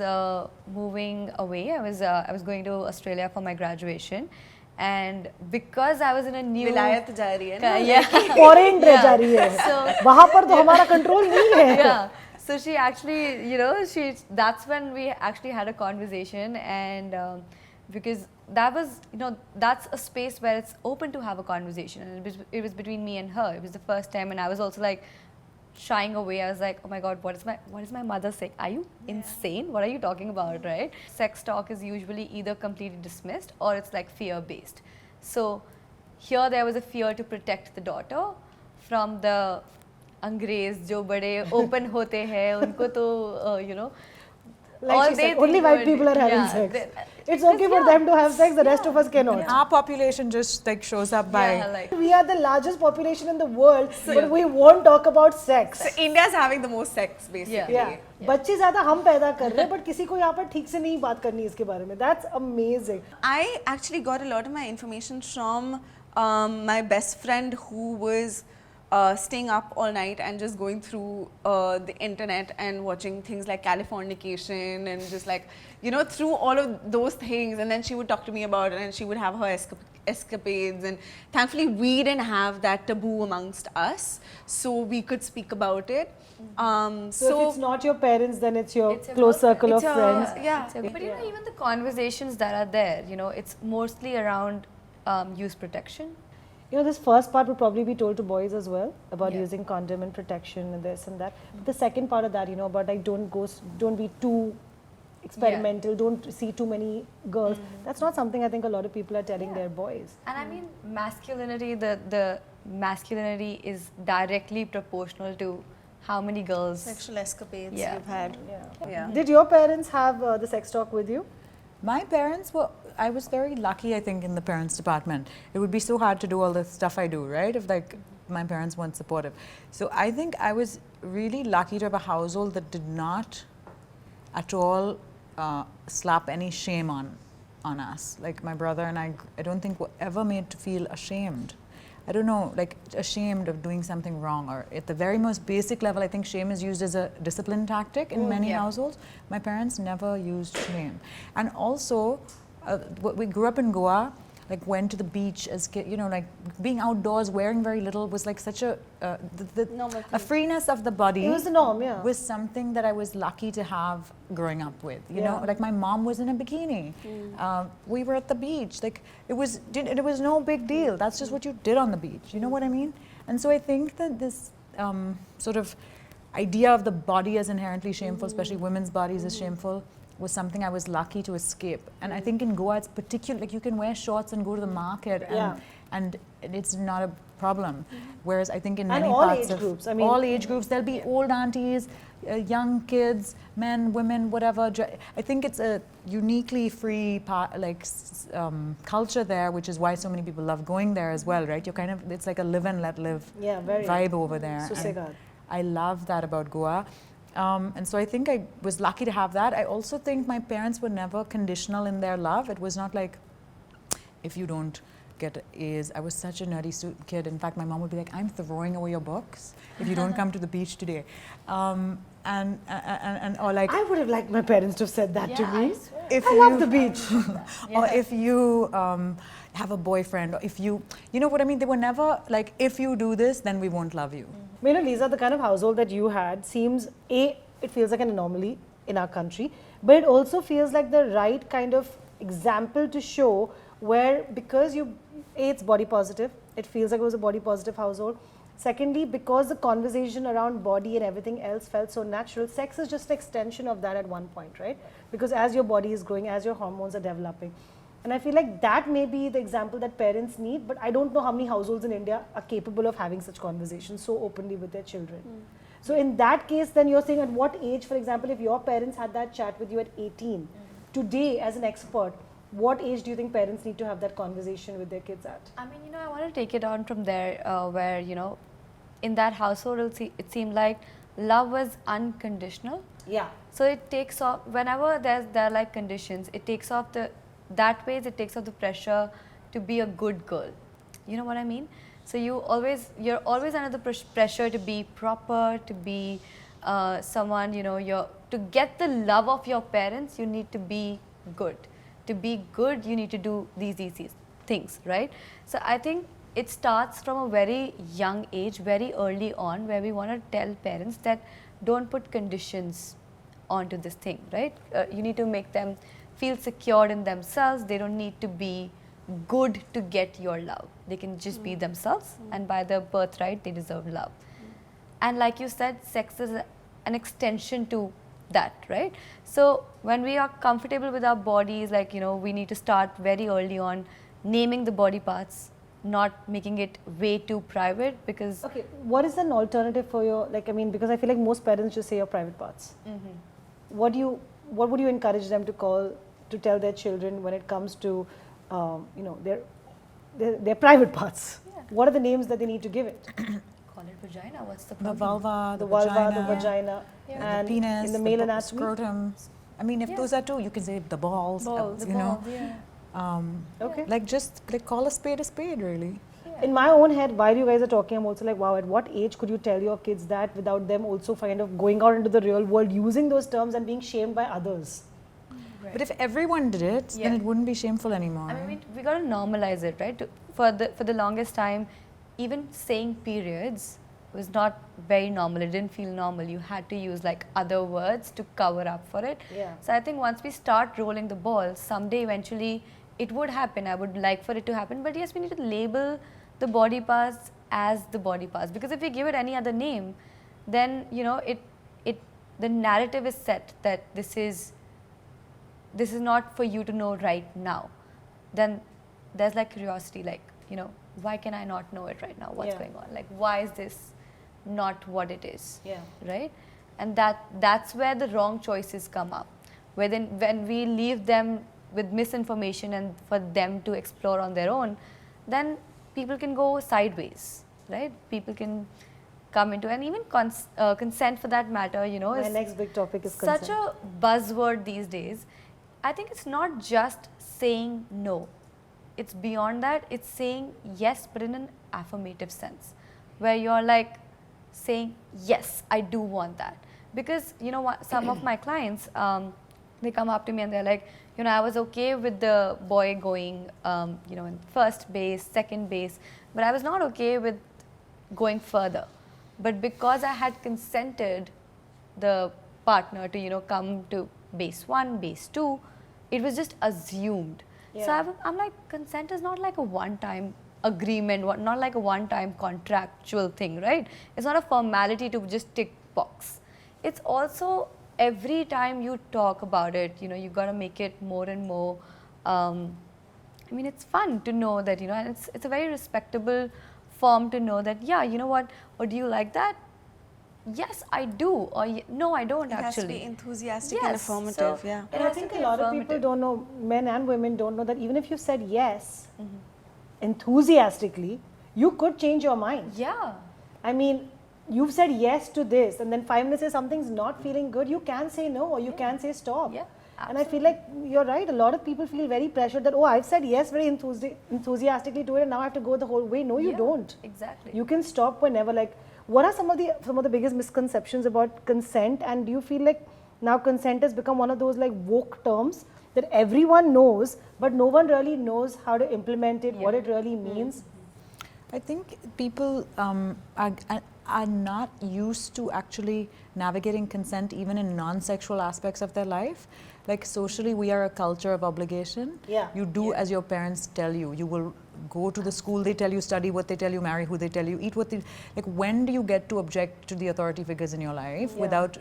moving away. I was going to Australia for my graduation. And because I was in a new... विलायत जा रही है ना? Yeah. Foreign रह जा रही है. So- वहाँ पर तो हमारा control नहीं है. Yeah. So she actually, that's when we actually had a conversation, and because that was, that's a space where it's open to have a conversation, and it was between me and her. It was the first time, and I was also like shying away. I was like, oh my God, what is my mother saying? Are you insane? What are you talking about, right? Sex talk is usually either completely dismissed or it's like fear-based. So here there was a fear to protect the daughter from the अंग्रेज जो बड़े open होते हैं उनको तो Like she said, only white people are having sex. It's okay for them to have sex, the rest of us cannot. Our population just like shows up by We are the largest population in the world, but we won't talk about sex. So India's having the most sex basically. Yeah. बच्चे ज़्यादा हम पैदा कर रहे हैं, but किसी को यहाँ पर ठीक से नहीं बात करनी इसके बारे में. That's amazing. I actually got a lot of my information from my best friend who was staying up all night and just going through the internet and watching things like Californication and just like, through all of those things. And then she would talk to me about it and she would have her escapades. And thankfully, we didn't have that taboo amongst us, so we could speak about it. So if it's not your parents, then it's your close circle of friends. Yeah. But even the conversations that are there, it's mostly around use protection. This first part would probably be told to boys as well about using condom and protection and this and that. But the second part of that, about like don't be too experimental, don't see too many girls. That's not something I think a lot of people are telling their boys. And I mean, masculinity, the masculinity is directly proportional to how many girls. Sexual escapades Yeah. you've had. Yeah. Did your parents have the sex talk with you? My parents were, I was very lucky, I think, in the parents department. It would be so hard to do all the stuff I do, right? If like my parents weren't supportive. So I think I was really lucky to have a household that did not at all slap any shame on us. Like my brother and I don't think were ever made to feel ashamed. I don't know, like ashamed of doing something wrong, or at the very most basic level, I think shame is used as a discipline tactic in many households. My parents never used shame. And also, we grew up in Goa, like went to the beach as kids, like being outdoors, wearing very little was like such a, a freeness of the body. It was the norm, yeah. Was something that I was lucky to have growing up with, you know, like my mom was in a bikini. We were at the beach, like it was no big deal. That's just what you did on the beach, you know what I mean? And so I think that this sort of idea of the body as inherently shameful, especially women's bodies as shameful, was something I was lucky to escape. And I think in Goa it's particular, like you can wear shorts and go to the market and it's not a problem. Whereas I think in many parts of groups, all age groups, there'll be old aunties, young kids, men, women, whatever. I think it's a uniquely free culture there, which is why so many people love going there as well, right? You're kind of, it's like a live and let live vibe over there. And I love that about Goa. And so I think I was lucky to have that. I also think my parents were never conditional in their love. It was not like, if you don't get A's. I was such a nerdy kid. In fact, my mom would be like, I'm throwing away your books if you don't come to the beach today. Or like, I would have liked my parents to have said that to me. If I love the beach. Or if you have a boyfriend, or if you know what I mean? They were never like, if you do this, then we won't love you. Leeza, the kind of household that you had seems, it feels like an anomaly in our country, but it also feels like the right kind of example to show where, because it's body positive, it feels like it was a body positive household. Secondly, because the conversation around body and everything else felt so natural, sex is just an extension of that at one point, right? Because as your body is growing, as your hormones are developing. And I feel like that may be the example that parents need, but I don't know how many households in India are capable of having such conversations so openly with their children. So in that case, then you're saying at what age, for example, if your parents had that chat with you at 18, today as an expert, what age do you think parents need to have that conversation with their kids at? I mean, I want to take it on from there where, in that household, it seemed like love was unconditional. Yeah. So it takes off, whenever there are like conditions, it takes off that way it takes off the pressure to be a good girl. You know what I mean? So you're always under the pressure to be proper, to be someone, you know, to get the love of your parents, you need to be good. To be good, you need to do these things, right? So I think it starts from a very young age, very early on, where we want to tell parents that don't put conditions onto this thing, right? You need to make them feel secured in themselves. They don't need to be good to get your love. They can just be themselves, and by their birthright, they deserve love. And like you said, sex is an extension to that, right? So when we are comfortable with our bodies, like, you know, we need to start very early on naming the body parts, not making it way too private, because Okay, what is an alternative for your, like, I mean, because I feel like most parents just say your private parts. What would you encourage them to tell their children when it comes to, you know, their private parts? Yeah. What are the names that they need to give it? call it vagina. What's the The problem? vulva, The vulva, the vagina, Yeah. and the penis, in the male the anatomy. scrotum. I mean, if Yeah. those are two, you can say the balls, The you know. balls, yeah. Okay. Like just like call a spade, really. In my own head, while you guys are talking, I'm also like, wow, at what age could you tell your kids that without them also kind of going out into the real world, using those terms and being shamed by others? Right. But if everyone did it, then Yeah. it wouldn't be shameful anymore. I mean, we got to normalize it, right? For the longest time, even saying periods was not very normal. It didn't feel normal. You had to use like other words to cover up for it. Yeah. So I think once we start rolling the ball, someday eventually it would happen. I would like for it to happen. But yes, we need to label the body parts as the body parts, because if we give it any other name, then, you know, the narrative is set that this is not for you to know right now. Then there's like curiosity, like, you know, why can I not know it right now? What's Yeah. going on? Like, why is this not what it is? Yeah. Right? And that's where the wrong choices come up. When we leave them with misinformation and for them to explore on their own, then people can go sideways, right? People can come into, and even consent for that matter, you know, My is next big topic is such consent. a buzzword these days. I think it's not just saying no. It's beyond that. It's saying yes, but in an affirmative sense, where you're like saying, yes, I do want that. Because, you know what, some of my clients, they come up to me and they're like, you know, I was okay with the boy going, you know, in first base, second base, but I was not okay with going further. But because I had consented the partner to, you know, come to base 1, base 2, it was just assumed. Yeah. So I'm like, consent is not like a one-time agreement, not like a one-time contractual thing, right? It's not a formality to just tick box. It's also every time you talk about it, you know, you got to make it more and more. I mean, it's fun to know that, you know, and it's a very respectable form to know that, yeah, you know what, or do you like that? Yes, I do, or no, I don't It has to actually. be enthusiastic and Yes, affirmative, so yeah. it And I has to think be a lot of people affirmative. don't know, men and women don't know that even if you said yes enthusiastically, you could change your mind. Yeah. I mean, you've said yes to this, and then 5 minutes later something's not feeling good, you can say no, or you can say stop. Yeah, and I feel like you're right, a lot of people feel very pressured that, oh, I've said yes very enthusiastically to it, and now I have to go the whole way. No, you Yeah, don't. exactly. You can stop whenever. Like, what are some of the biggest misconceptions about consent, and do you feel like now consent has become one of those like woke terms that everyone knows, but no one really knows how to implement it, what it really means? I think people are not used to actually navigating consent even in non-sexual aspects of their life. Like socially, we are a culture of obligation. Yeah. You do as your parents tell you. You will go to the school they tell you, study what they tell you, marry who they tell you, eat what they... Like, when do you get to object to the authority figures in your life Yeah. without...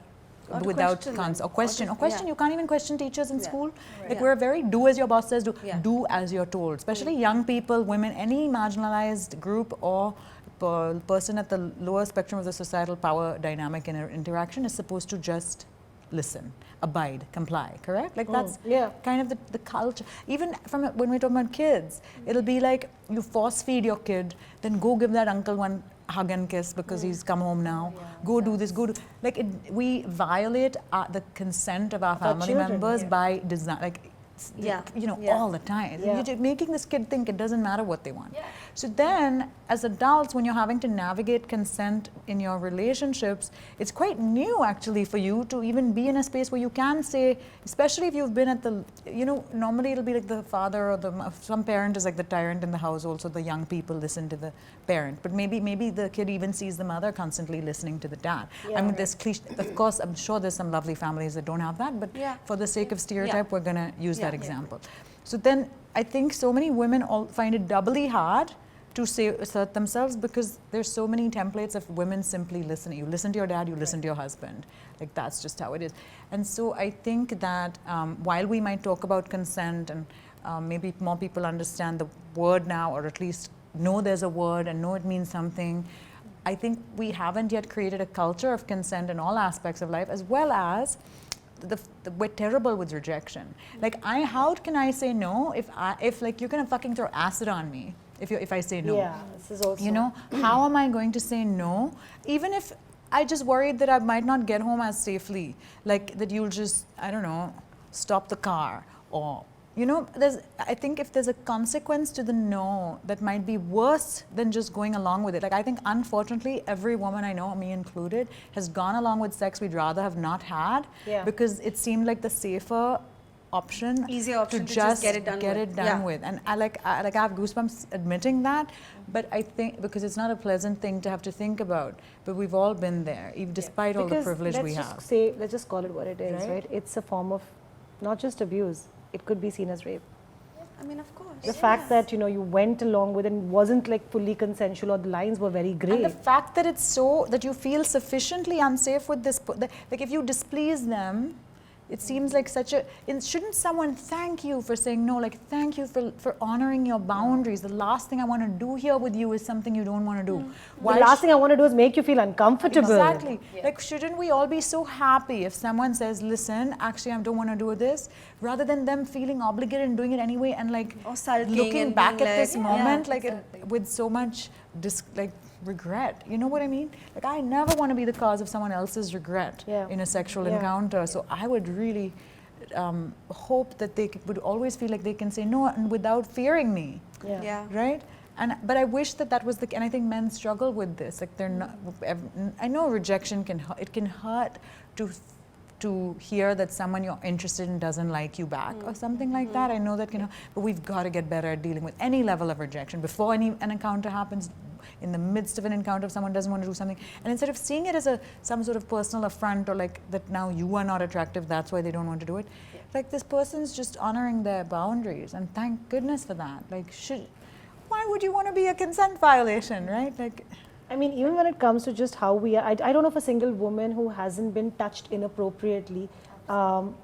Or to without question cons- them. or question, Yeah. you can't even question teachers in Yeah. school. Right. Like Yeah. we're very do as your boss says, Yeah. do as you're told. Especially young people, women, any marginalized group or person at the lower spectrum of the societal power dynamic in interaction is supposed to just listen, abide, comply, correct? Like that's yeah. kind of the culture. Even when we're talking about kids, it'll be like you force feed your kid, then go give that uncle one hug and kiss because he's come home now. Go do this, go do, like we violate the consent of our family children, members by design, like, all the time. Yeah. You're just making this kid think it doesn't matter what they want. So then, as adults, when you're having to navigate consent in your relationships, it's quite new actually for you to even be in a space where you can say, especially if you've been at the, normally it'll be like the father or some parent is like the tyrant in the household, so the young people listen to the parent. But maybe the kid even sees the mother constantly listening to the dad. I mean, there's cliche, of course, I'm sure there's some lovely families that don't have that, but for the sake of stereotype, we're going to use that example. So then I think so many women all find it doubly hard to assert themselves because there's so many templates of women simply listening. You listen to your dad, you listen to your husband. Like that's just how it is. And so I think that while we might talk about consent and maybe more people understand the word now, or at least know there's a word and know it means something, I think we haven't yet created a culture of consent in all aspects of life, as well as we're terrible with rejection. Like how can I say no if like you're gonna fucking throw acid on me if I say no? Yeah, this is also. How am I going to say no? Even if I just worried that I might not get home as safely, like that you'll just, I don't know, stop the car, or I think if there's a consequence to the no that might be worse than just going along with it. Like I think unfortunately every woman I know, me included, has gone along with sex we'd rather have not had because it seemed like the safer option, easier option to just get it done with. And I have goosebumps admitting that, but I think because it's not a pleasant thing to have to think about, but we've all been there, even despite all the privilege we have. Let's just call it what it is, right? It's a form of not just abuse, it could be seen as rape. I mean, of course. The fact that you went along with it and wasn't like fully consensual, or the lines were very grey. And the fact that it's so that you feel sufficiently unsafe with this, like if you displease them, it seems like shouldn't someone thank you for saying no? Like, thank you for honoring your boundaries. The last thing I want to do here with you is something you don't want to do. The last thing I want to do is make you feel uncomfortable. Exactly. Like, shouldn't we all be so happy if someone says, listen, actually I don't want to do this, rather than them feeling obligated and doing it anyway, and like looking back at this moment with so much regret. You know what I mean? Like, I never want to be the cause of someone else's regret in a sexual encounter. So I would really hope that they would always feel like they can say no and without fearing me. Right? But I wish that was and I think men struggle with this. Like, they're not. I know rejection can hurt to hear that someone you're interested in doesn't like you back or something like that. I know that can, but we've got to get better at dealing with any level of rejection before an encounter happens. In the midst of an encounter, if someone doesn't want to do something, and instead of seeing it as some sort of personal affront, or like that now you are not attractive, that's why they don't want to do it. Like, this person's just honoring their boundaries, and thank goodness for that. Like, why would you want to be a consent violation, right? Like, I mean, even when it comes to just how we are, I don't know of a single woman who hasn't been touched inappropriately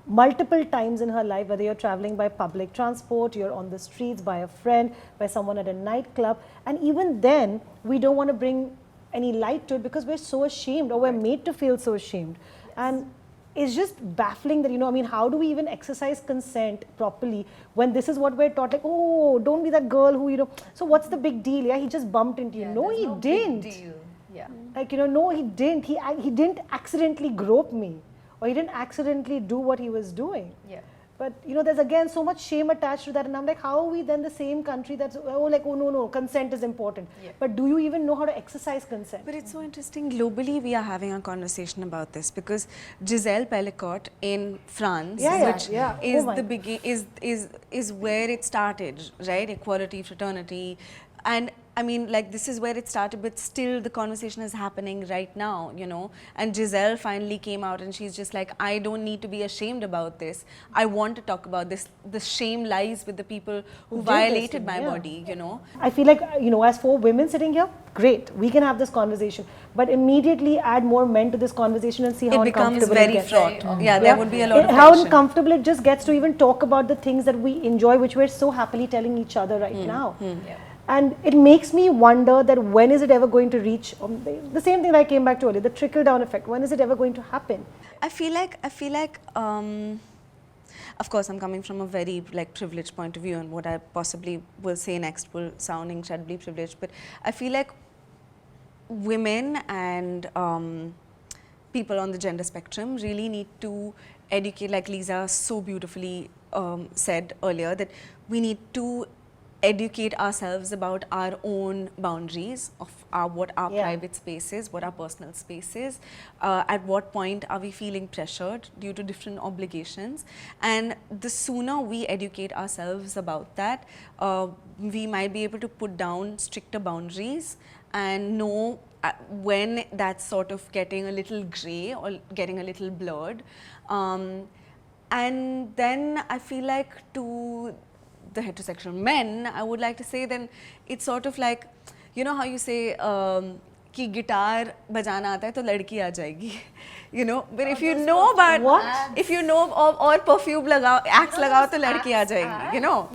multiple times in her life, whether you're traveling by public transport, you're on the streets, by a friend, by someone at a nightclub. And even then, we don't want to bring any light to it because we're so ashamed, or we're made to feel so ashamed. And it's just baffling that, how do we even exercise consent properly when this is what we're taught? Like, oh, don't be that girl who, so what's the big deal? Yeah, he just bumped into you. No, he didn't. Big deal. Yeah. Like, no, he didn't. He didn't accidentally grope me. Or he didn't accidentally do what he was doing. Yeah. But, there's again so much shame attached to that. And I'm like, how are we then the same country that's, no, consent is important. Yeah. But do you even know how to exercise consent? But it's so interesting. Globally, we are having a conversation about this because Giselle Pellicot in France, which is is where it started, right? Equality, fraternity. And I mean, like, this is where it started, but still the conversation is happening right now, And Giselle finally came out and she's just like, I don't need to be ashamed about this. I want to talk about this. The shame lies with the people who violated my body, I feel like, as 4 women sitting here, great, we can have this conversation. But immediately add more men to this conversation and see how uncomfortable it gets. It becomes very fraught. There would be a lot of how tension. Uncomfortable it just gets to even talk about the things that we enjoy, which we're so happily telling each other right now. And it makes me wonder that when is it ever going to reach the same thing that I came back to earlier, the trickle down effect. When is it ever going to happen? I feel like of course I'm coming from a very privileged point of view, and what I possibly will say next will sound incredibly privileged, but I feel like women and people on the gender spectrum really need to educate, like Leeza so beautifully said earlier, that we need to educate ourselves about our own boundaries of what our private space is, what our personal space is, at what point are we feeling pressured due to different obligations. And the sooner we educate ourselves about that, we might be able to put down stricter boundaries and know when that's sort of getting a little grey or getting a little blurred. And then I feel like to the heterosexual men, I would like to say, then it's sort of like, you know how you say कि guitar बजाना आता है तो लड़की आ जाएगी, you know, but if you know about if you know और perfume लगाओ, axe लगाओ तो लड़की आ जाएगी, you know.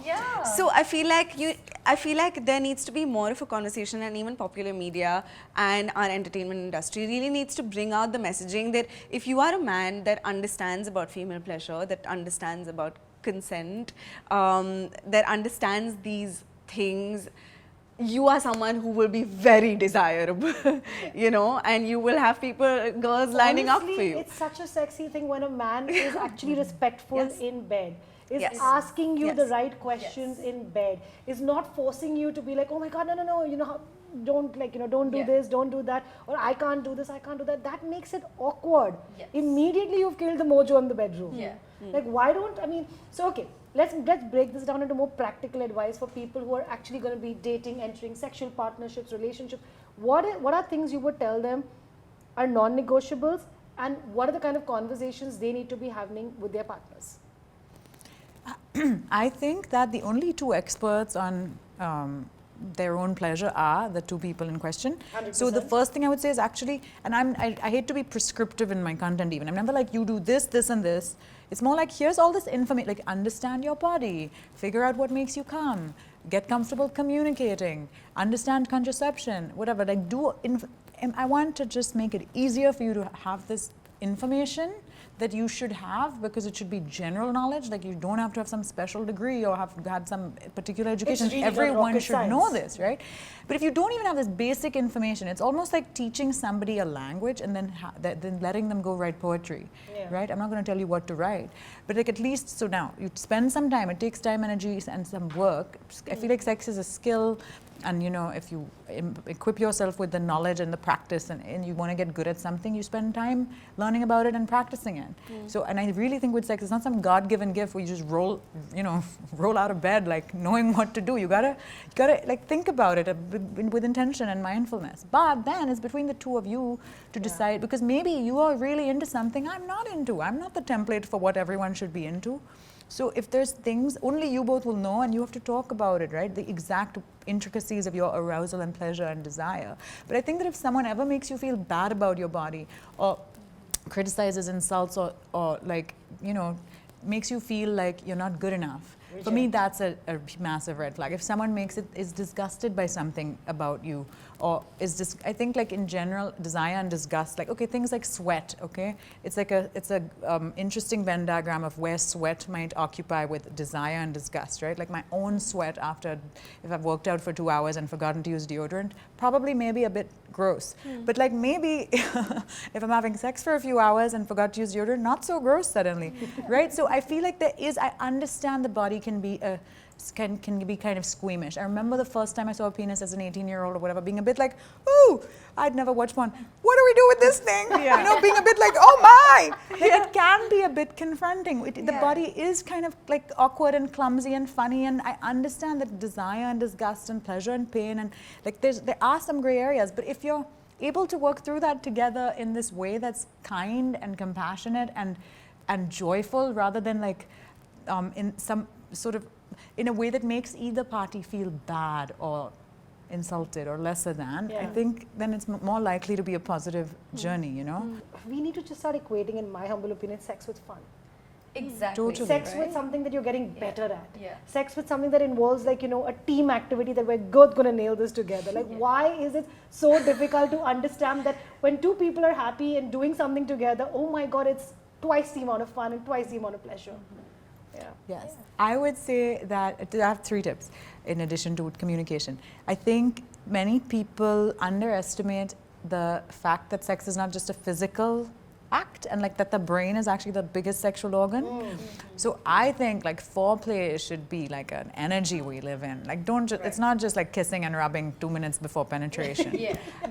So I feel like there needs to be more of a conversation, and even popular media and our entertainment industry really needs to bring out the messaging that if you are a man that understands about female pleasure, that understands about consent, that understands these things, you are someone who will be very desirable, you know, and you will have girls lining up for you. It's such a sexy thing when a man is actually respectful in bed, is asking you the right questions in bed, is not forcing you to be like, oh my God, no, you know, don't do this, don't do that, or I can't do this, I can't do that. That makes it awkward. Immediately you've killed the mojo in the bedroom. Like, why don't, so okay, let's break this down into more practical advice for people who are actually going to be dating, entering sexual partnerships, relationships. What are things you would tell them are non-negotiables, and what are the kind of conversations they need to be having with their partners? I think that the only two experts on their own pleasure are the two people in question. 100%. So the first thing I would say is actually, and I hate to be prescriptive in my content even, I'm never like, you do this, this and this. It's more like, here's all this information, like understand your body, figure out what makes you come, get comfortable communicating, understand contraception, whatever, like I want to just make it easier for you to have this information that you should have, because it should be general knowledge. Like, you don't have to have some special degree or have had some particular education. Really everyone should science. know this, right? But if you don't even have this basic information, it's almost like teaching somebody a language and then letting them go write poetry, right? I'm not going to tell you what to write, but like at least, so now you spend some time, it takes time, energy, and some work. I feel like sex is a skill. And you know, if you equip yourself with the knowledge and the practice, and you want to get good at something, you spend time learning about it and practicing it. So, and I really think with sex, it's not some God-given gift where you just roll out of bed like knowing what to do. You gotta like think about it with intention and mindfulness. But then it's between the two of you to decide, because maybe you are really into something I'm not into. I'm not the template for what everyone should be into. So if there's things, only you both will know, and you have to talk about it, right? The exact intricacies of your arousal and pleasure and desire. But I think that if someone ever makes you feel bad about your body, or criticizes, insults, or like, you know, makes you feel like you're not good enough, for me that's a massive red flag. If someone is disgusted by something about you, or I think like in general, desire and disgust, like, okay, things like sweat, okay? It's a interesting Venn diagram of where sweat might occupy with desire and disgust, right? Like my own sweat if I've worked out for 2 hours and forgotten to use deodorant, probably maybe a bit gross. But like maybe if I'm having sex for a few hours and forgot to use deodorant, not so gross suddenly, right? So I feel like I understand the body can be kind of squeamish. I remember the first time I saw a penis as an 18-year-old or whatever, being a bit like, ooh, I'd never watched one. What do we do with this thing? You know, being a bit like, oh my! Like it can be a bit confronting. The body is kind of like awkward and clumsy and funny, and I understand that desire and disgust and pleasure and pain, and like there are some gray areas, but if you're able to work through that together in this way that's kind and compassionate and joyful, rather than like in some sort of in a way that makes either party feel bad or insulted or lesser than, I think then it's more likely to be a positive journey, you know? We need to just start equating, in my humble opinion, sex with fun. Exactly. Totally. Sex with something that you're getting better at. Sex with something that involves, like, you know, a team activity that we're both going to nail this together. Like, why is it so difficult to understand that when two people are happy and doing something together, oh my God, it's twice the amount of fun and twice the amount of pleasure. Yes. I would say that I have 3 tips in addition to communication. I think many people underestimate the fact that sex is not just a physical act, and like that the brain is actually the biggest sexual organ. So I think like foreplay should be like an energy we live in. Like don't just, it's not just like kissing and rubbing 2 minutes before penetration.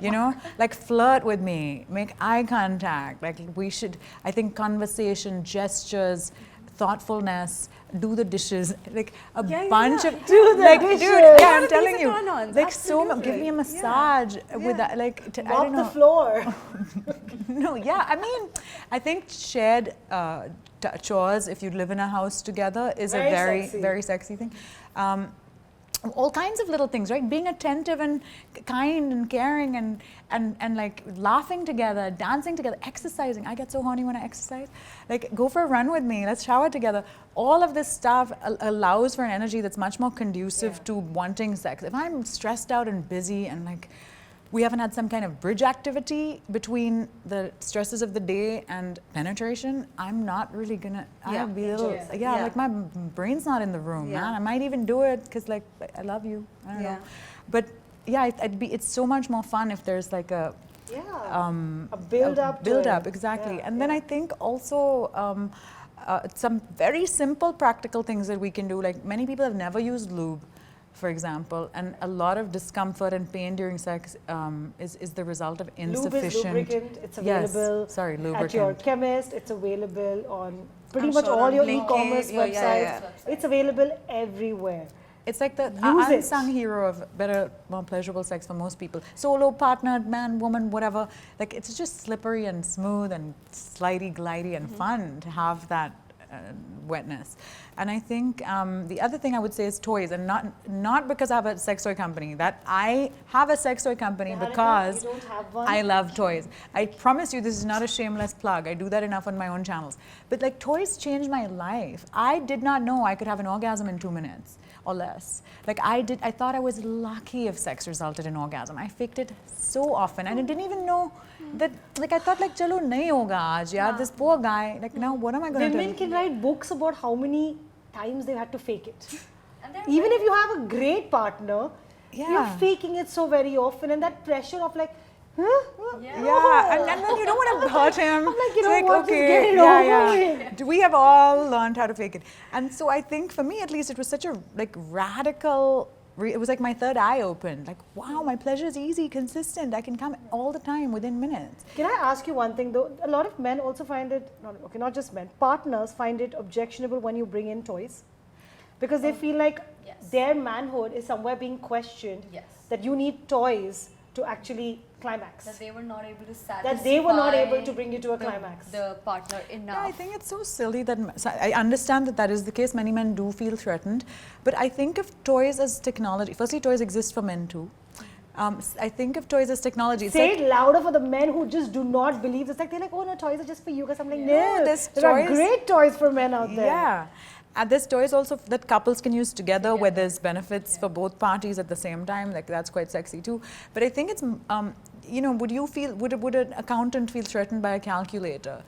You know, like flirt with me, make eye contact. Like we should, I think conversation, gestures, thoughtfulness, do the dishes, like a bunch of like dude, dishes. yeah, I'm telling you, turn-ons, like so much. Give me a massage with that, like I don't Mop know. the floor. No, yeah, I mean, I think shared chores, if you live in a house together, is Very a very, sexy. very sexy thing. All kinds of little things, right? Being attentive and kind and caring and like laughing together, dancing together, exercising. I get so horny when I exercise. Like go for a run with me, let's shower together. All of this stuff allows for an energy that's much more conducive to wanting sex. If I'm stressed out and busy and like we haven't had some kind of bridge activity between the stresses of the day and penetration, I'm not really gonna, I'll be a little, like my brain's not in the room, man. I might even do it because like, I love you, I don't know. But yeah, it's so much more fun if there's like a build up. Build up, exactly. And then I think also some very simple practical things that we can do, like many people have never used lube, for example, and a lot of discomfort and pain during sex is the result of insufficient. Lube is lubricant. It's available lubricant. at your chemist. It's available on pretty I'm much sure all on your Blinkit, e-commerce websites. yeah. It's available everywhere. It's like the Use it. unsung hero of better, more pleasurable sex for most people. Solo, partnered, man, woman, whatever. Like it's just slippery and smooth and slidey, glidey and fun to have that wetness. And I think the other thing I would say is toys, and not because I have a sex toy company. That I have a sex toy company because you don't have one? I love toys. I promise you, this is not a shameless plug. I do that enough on my own channels. But like toys changed my life. I did not know I could have an orgasm in 2 minutes or less. Like I thought I was lucky if sex resulted in orgasm. I faked it so often, and I didn't even know that, like I thought like chalo nahi hoga aaj yaar, this poor guy, like now what am I going to Women do? can write books about how many times they've had to fake it. Even if you have a great partner, you're faking it so very often, and that pressure of like, Yeah, and then you don't want to hurt him. I'm like, you It's know what, just get it yeah. over We have all learned how to fake it. And so I think for me at least, it was such a like radical, it was like my third eye opened. Like, wow, my pleasure is easy, consistent. I can come all the time within minutes. Can I ask you one thing though? A lot of men also find it, not just men, partners find it objectionable when you bring in toys. Because they feel like their manhood is somewhere being questioned. That you need toys to actually climax. That they were not able to satisfy. That they were not able to bring you to a climax. The partner enough. Yeah, I think it's so silly that, so I understand that that is the case. Many men do feel threatened. But I think of toys as technology. Firstly, toys exist for men too. I think of toys as technology. It's Say like, it louder for the men who just do not believe. It's like they're like, oh no, toys are just for you guys. I'm like, no, there's there are toys- great toys for men out there. Yeah. And there's toys also that couples can use together where there's benefits for both parties at the same time. Like that's quite sexy too. But I think it's, you know, would an accountant feel threatened by a calculator?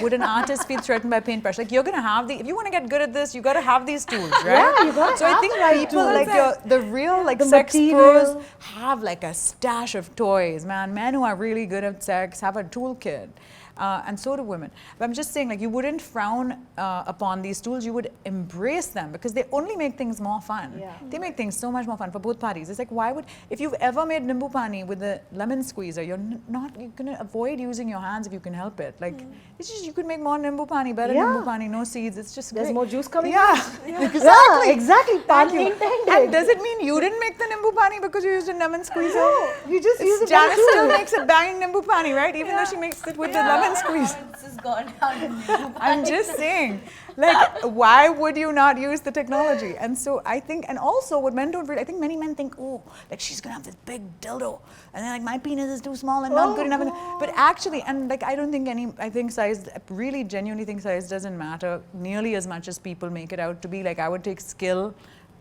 Would an artist feel threatened by paintbrush? Like you're gonna have if you want to get good at this, you got to have these tools, right? Yeah, you gotta So I have think the right people tools. like the real like The sex material. pros have like a stash of toys, man. Men who are really good at sex have a toolkit. And so do women. But I'm just saying, like, you wouldn't frown upon these tools. You would embrace them because they only make things more fun. Yeah. They make things so much more fun for both parties. It's like, why would, if you've ever made nimbu pani with a lemon squeezer, you're going to avoid using your hands if you can help it. Like, it's just, you could make more nimbu pani, better nimbu pani, no seeds. It's just There's great. more juice coming Yeah, out. exactly. Yeah, exactly. Pun Thank you. intended. And does it mean you didn't make the nimbu pani because you used a lemon squeezer? No, you just use a Janice tool. still makes a banging nimbu pani, right? Even though she makes it with the lemon squeeze. This has gone down. I'm just saying, like, why would you not use the technology? And so I think, and also what men don't really, I think many men think, oh, like she's gonna have this big dildo, and then like my penis is too small and not good enough. But actually, and like I don't think I think size, really genuinely think size doesn't matter nearly as much as people make it out to be. Like I would take skill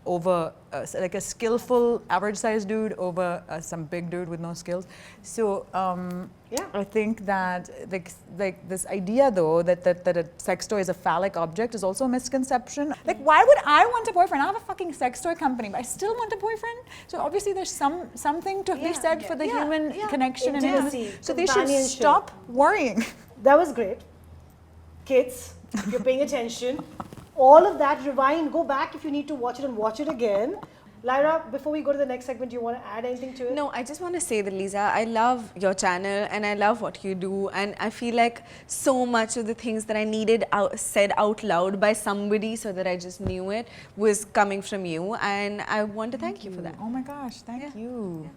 over like a skillful average-sized dude over some big dude with no skills. So I think that like this idea though that a sex toy is a phallic object is also a misconception. Like, why would I want a boyfriend? I have a fucking sex toy company, but I still want a boyfriend. So obviously there's something to be said for the human connection and intimacy. So they should stop worrying. That was great. Kids, if you're paying attention, all of that, rewind, go back if you need to watch it and watch it again. Lyra, before we go to the next segment, do you want to add anything to it? No, I just want to say that, Leeza, I love your channel and I love what you do, and I feel like so much of the things that I needed said out loud by somebody so that I just knew it was coming from you, and I want to thank you for that. Oh my gosh, thank you.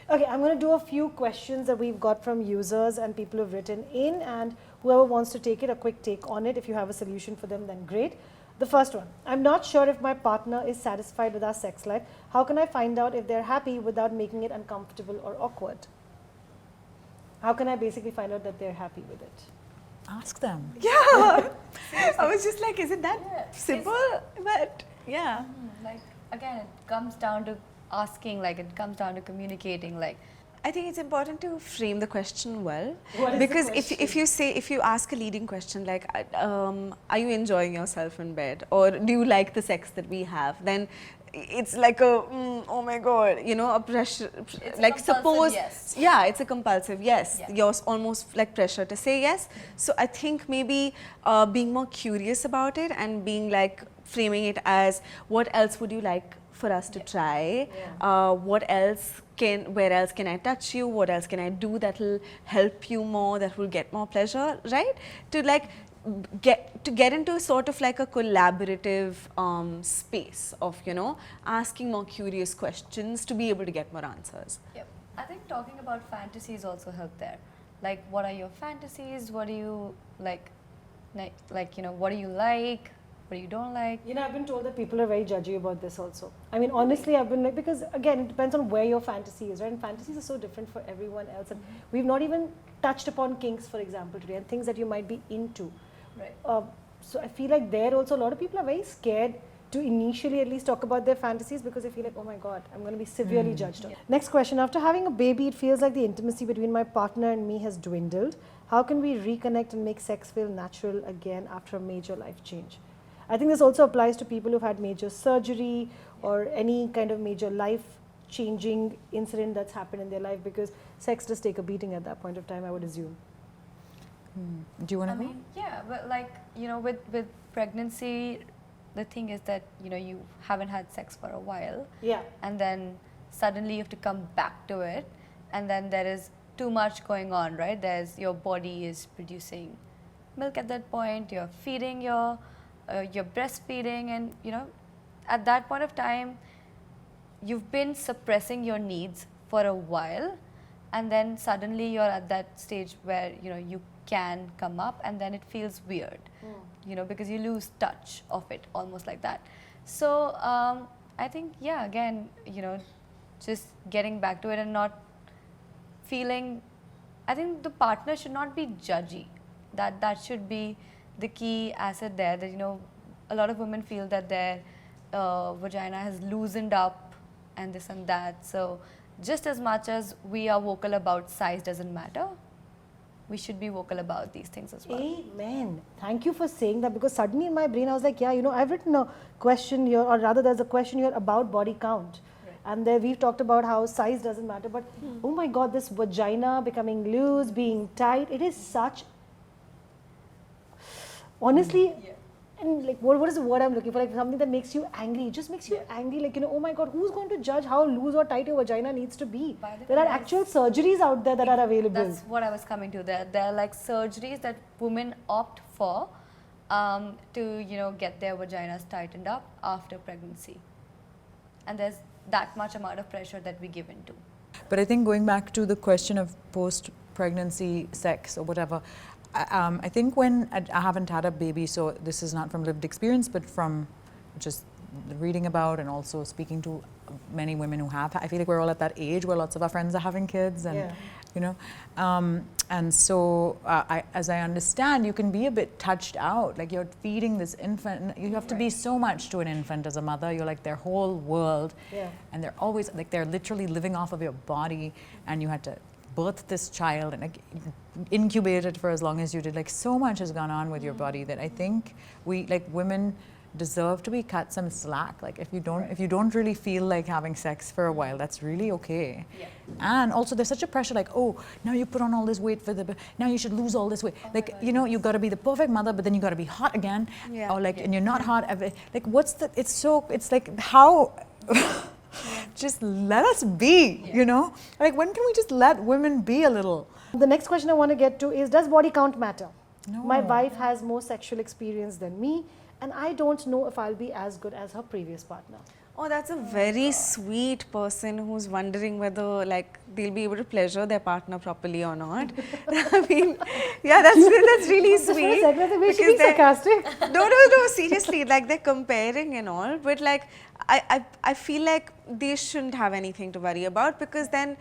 Okay, I'm going to do a few questions that we've got from users and people who've written in, and whoever wants to take it, a quick take on it. If you have a solution for them, then great. The first one, I'm not sure if my partner is satisfied with our sex life. How can I find out if they're happy without making it uncomfortable or awkward? How can I basically find out that they're happy with it? Ask them. Yeah, I was just like, is it that simple? But yeah. Like, again, it comes down to asking, like, it comes down to communicating, like, I think it's important to frame the question well, What is because the question? if you ask a leading question like, are you enjoying yourself in bed, or do you like the sex that we have, then it's like a oh my god, you know, a pressure. It's a like compulsive suppose, yes. yeah, it's a compulsive yes. Yeah. You're almost like pressure to say yes. So I think maybe being more curious about it and being like framing it as, what else would you like for us to try? Where else can I touch you? What else can I do that will help you more, that will get more pleasure, right? To like get into sort of like a collaborative space of, you know, asking more curious questions to be able to get more answers. Yep. I think talking about fantasies also help there. Like, what are your fantasies? What do you like, you know, what do you like? What you don't like? You know, I've been told that people are very judgy about this also. I mean, honestly, I've been like, because again, it depends on where your fantasy is, right? And fantasies are so different for everyone else. And we've not even touched upon kinks, for example, today, and things that you might be into. Right. So I feel like there also a lot of people are very scared to initially at least talk about their fantasies, because they feel like, oh my God, I'm going to be severely judged on. Next question. After having a baby, it feels like the intimacy between my partner and me has dwindled. How can we reconnect and make sex feel natural again after a major life change? I think this also applies to people who've had major surgery or any kind of major life-changing incident that's happened in their life, because sex does take a beating at that point of time, I would assume. Do you want to I mean, yeah, but like, you know, with pregnancy, the thing is that, you know, you haven't had sex for a while. Yeah. And then suddenly you have to come back to it. And then there is too much going on, right? There's, your body is producing milk at that point, you're feeding you're breastfeeding, and, you know, at that point of time, you've been suppressing your needs for a while, and then suddenly you're at that stage where, you know, you can come up, and then it feels weird, you know, because you lose touch of it, almost like that. So I think, yeah, again, you know, just getting back to it and not feeling, I think the partner should not be judgy. That should be the key asset there, that, you know, a lot of women feel that their vagina has loosened up and this and that. So just as much as we are vocal about size doesn't matter, we should be vocal about these things as well. Amen. Thank you for saying that, because suddenly in my brain I was like, yeah, you know, I've written a question here, or rather there's a question here about body count. And there we've talked about how size doesn't matter, but oh my God, this vagina becoming loose, being tight, it is such, honestly, and like what is the word I'm looking for, like something that makes you angry. It just makes you angry, like, you know, oh my God, who's going to judge how loose or tight your vagina needs to be? There are actual surgeries out there that are available. That's what I was coming to. There are like surgeries that women opt for to, you know, get their vaginas tightened up after pregnancy. And there's that much amount of pressure that we give into. But I think going back to the question of post-pregnancy sex or whatever, I think when I haven't had a baby, so this is not from lived experience, but from just reading about and also speaking to many women who have, I feel like we're all at that age where lots of our friends are having kids, and you know. And so, as I understand, you can be a bit touched out. Like you're feeding this infant. You have to be so much to an infant as a mother. You're like their whole world. Yeah. And they're always, like they're literally living off of your body. And you had to birth this child and like incubate it for as long as you did. Like so much has gone on with your body that I think we, like women, deserve to be cut some slack. Like if you don't really feel like having sex for a while, that's really okay. Yeah. And also there's such a pressure like, oh, now you put on all this weight now you should lose all this weight. Like, you know, you got to be the perfect mother, but then you got to be hot again. Yeah. Or like, and you're not hot. Like it's like how, just let us be, you know? Like when can we just let women be a little? The next question I want to get to is, does body count matter? No. My wife has more sexual experience than me, and I don't know if I'll be as good as her previous partner. Oh, that's a very sweet person who's wondering whether like they'll be able to pleasure their partner properly or not. I mean, yeah, that's really sweet. Because she's sarcastic. No, seriously, like they're comparing and all, but like I feel like they shouldn't have anything to worry about, because then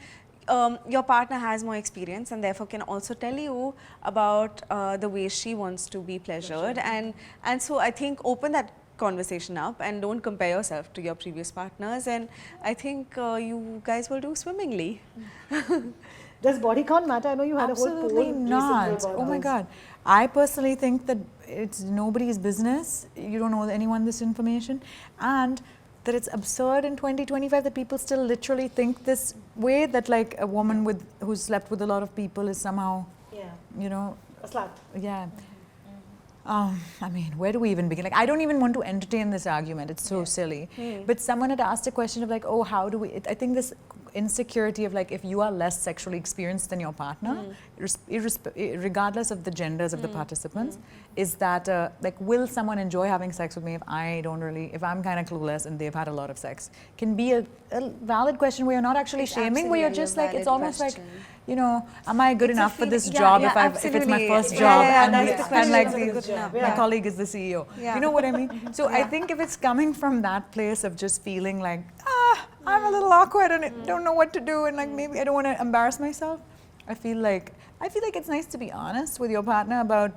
your partner has more experience and therefore can also tell you about the way she wants to be pleasured, and so I think open that conversation up and don't compare yourself to your previous partners, and I think you guys will do swimmingly. Does body count matter? I know you had Absolutely a whole poll not. recently about Oh my this. God. I personally think that it's nobody's business. You don't owe anyone this information. And that it's absurd in 2025 that people still literally think this way, that like a woman who's slept with a lot of people is somehow, you know, a slut. Yeah. I mean, where do we even begin? Like, I don't even want to entertain this argument. It's so silly. But someone had asked a question of like, oh, how do we? I think this insecurity of like, if you are less sexually experienced than your partner, regardless of the genders of the participants, is that like, will someone enjoy having sex with me if I'm kind of clueless and they've had a lot of sex? Can be a valid question where you're not actually shaming, where you're just like, it's almost like, you know, am I good enough for this job if it's my first job and like my colleague is the CEO? You know what I mean? So I think if it's coming from that place of just feeling like, I'm a little awkward and don't know what to do, and like maybe I don't want to embarrass myself, I feel like it's nice to be honest with your partner about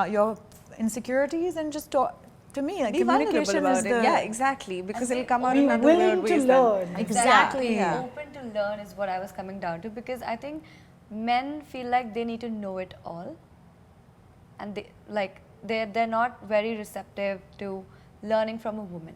your insecurities and just talk. To me, like, be communication about is it. the... Yeah, exactly, because it'll come out Be in other willing weird to ways. learn. Exactly. Yeah. Open to learn is what I was coming down to, because I think men feel like they need to know it all, and they're not very receptive to learning from a woman.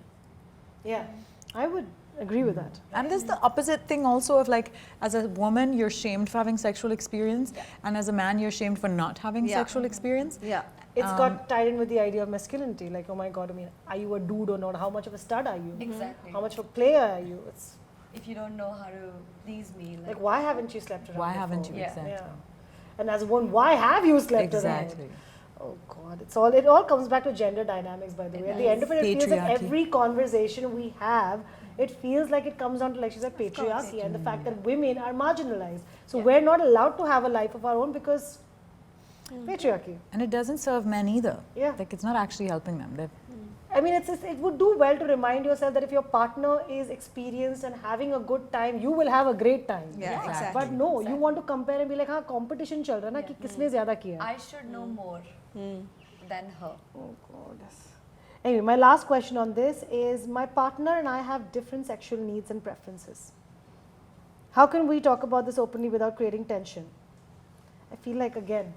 Yeah, I would agree with that. And there's the opposite thing also of like, as a woman, you're shamed for having sexual experience, and as a man, you're shamed for not having sexual experience. Yeah. It's got tied in with the idea of masculinity. Like, oh my God, I mean, are you a dude or not? How much of a stud are you? Exactly. How much of a player are you? It's If you don't know how to please me, like, why haven't you slept around? Why haven't you? Yeah. Exactly. Yeah. And as a woman, why have you slept Exactly. around? Oh God, it all comes back to gender dynamics, by the way. At the end of it, it feels like Patriarchy. every conversation we have, it feels like it comes down to, like she said, patriarchy and the fact that women are marginalized. So we're not allowed to have a life of our own because patriarchy. And it doesn't serve men either. Yeah. Like, it's not actually helping them. I mean, it would do well to remind yourself that if your partner is experienced and having a good time, you will have a great time. Yeah, exactly. But no, you want to compare and be like, competition chal raha na ki kisne zyada kiya. I should know more than her. Oh God. Anyway, my last question on this is, my partner and I have different sexual needs and preferences. How can we talk about this openly without creating tension? I feel like, again,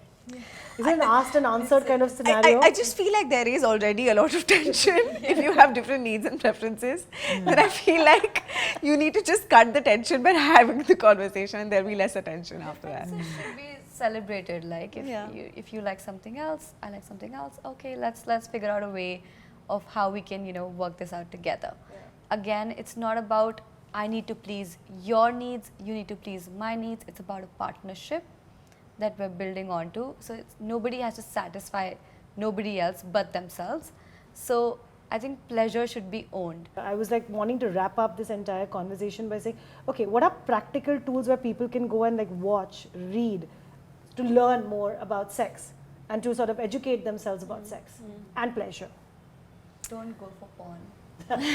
is it an asked and answered kind of scenario? I just feel like there is already a lot of tension if you have different needs and preferences. Then I feel like you need to just cut the tension by having the conversation, and there'll be lesser tension after that. It should be celebrated. Like if you like something else, I like something else. Okay, let's figure out a way of how we can work this out together. Again, it's not about I need to please your needs, you need to please my needs. It's about a partnership that we're building onto. So nobody has to satisfy nobody else but themselves. So I think pleasure should be owned. I was like wanting to wrap up this entire conversation by saying, okay, what are practical tools where people can go and like watch, read, to learn more about sex and to sort of educate themselves about sex and pleasure? Don't go for porn.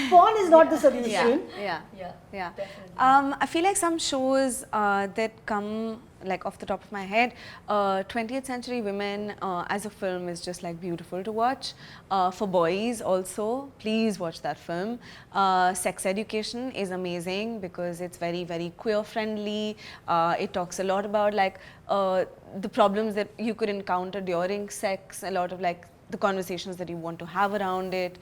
Porn is not the solution. Yeah. I feel like some shows that come like off the top of my head, 20th Century Women as a film is just like beautiful to watch. For boys also, please watch that film. Sex Education is amazing because it's very, very queer friendly. It talks a lot about like the problems that you could encounter during sex, a lot of like the conversations that you want to have around it.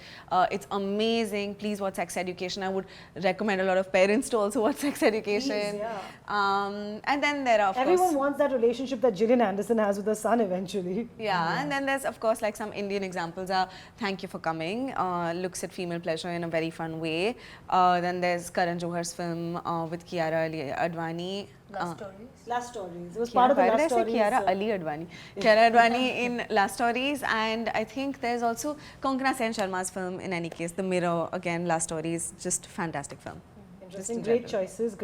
It's amazing. Please watch Sex Education. I would recommend a lot of parents to also watch Sex Education. Please, And then there are, of Everyone course, wants that relationship that Gillian Anderson has with her son eventually. and then there's of course like some Indian examples are Thank You for Coming, looks at female pleasure in a very fun way. Then there's Karan Johar's film with Kiara Advani. Love stories. Last Stories. It was part of the Why did I Last say Stories. Kiara Ali Advani? Kiara Advani in Last Stories, and I think there's also Konkana Sen Sharma's film in any case, The Mirror, again, Last Stories, just fantastic film. Interesting. Just in Great general. choices,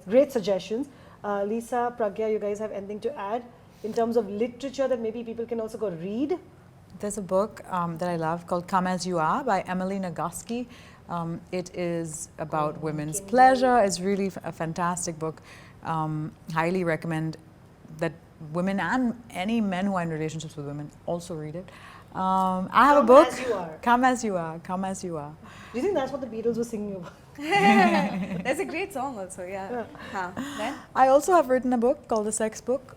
great suggestions. Lisa, Pragya, you guys have anything to add in terms of literature that maybe people can also go read? There's a book that I love called Come As You Are by Emily Nagoski. It is about women's pleasure. It's really a fantastic book. Highly recommend that women and any men who are in relationships with women also read it. I have a book. As You Are. Come As You Are. Come As You Are. Do you think that's what the Beatles were singing about? There's a great song also, yeah. Then? I also have written a book called The Sex Book,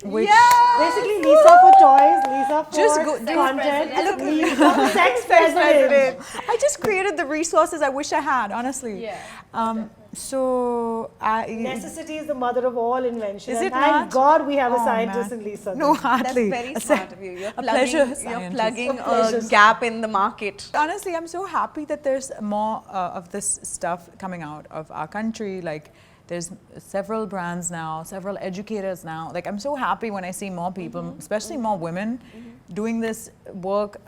which Basically, Lisa for toys, Lisa for Just go- content, Look, Lisa for sex president. I just created the resources I wish I had, honestly. Yeah. So I Necessity is the mother of all invention. Is and it thank not? God we have a Oh, scientist man. in Lisa. No, then. hardly. That's very A smart of you. You're a pleasure you're scientist. plugging A pleasure a gap in the market. Honestly, I'm so happy that there's more of this stuff coming out of our country. Like, there's several brands now, several educators now. Like, I'm so happy when I see more people, especially more women, doing this work,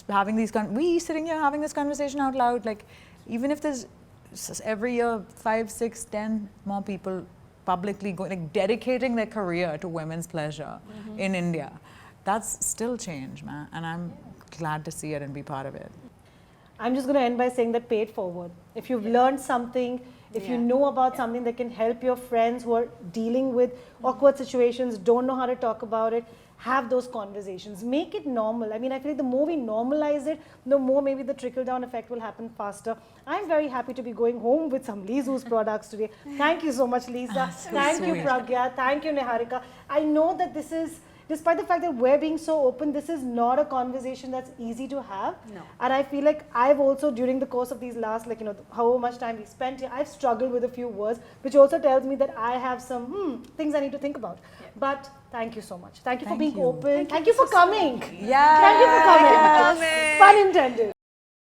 having these, we sitting here having this conversation out loud. Like, even if there's every year 5, 6, 10 more people publicly going, like, dedicating their career to women's pleasure in India, that's still change, man. And I'm glad to see it and be part of it. I'm just going to end by saying that pay it forward. If you've learned something, if you know about something that can help your friends who are dealing with awkward situations, don't know how to talk about it, have those conversations. Make it normal. I mean, I feel like the more we normalize it, the more maybe the trickle-down effect will happen faster. I'm very happy to be going home with some Leeza's products today. Thank you so much, Leeza. Thank you, sweet. Pragya. Thank you, Niharika. I know that this is, despite the fact that we're being so open, this is not a conversation that's easy to have. No. And I feel like I've also, during the course of these last, like, however much time we spent here, I've struggled with a few words, which also tells me that I have some things I need to think about. Yeah. But thank you so much. Thank you for Thank being you. open. Thank you for coming. Yeah. Thank you for coming. Pun intended.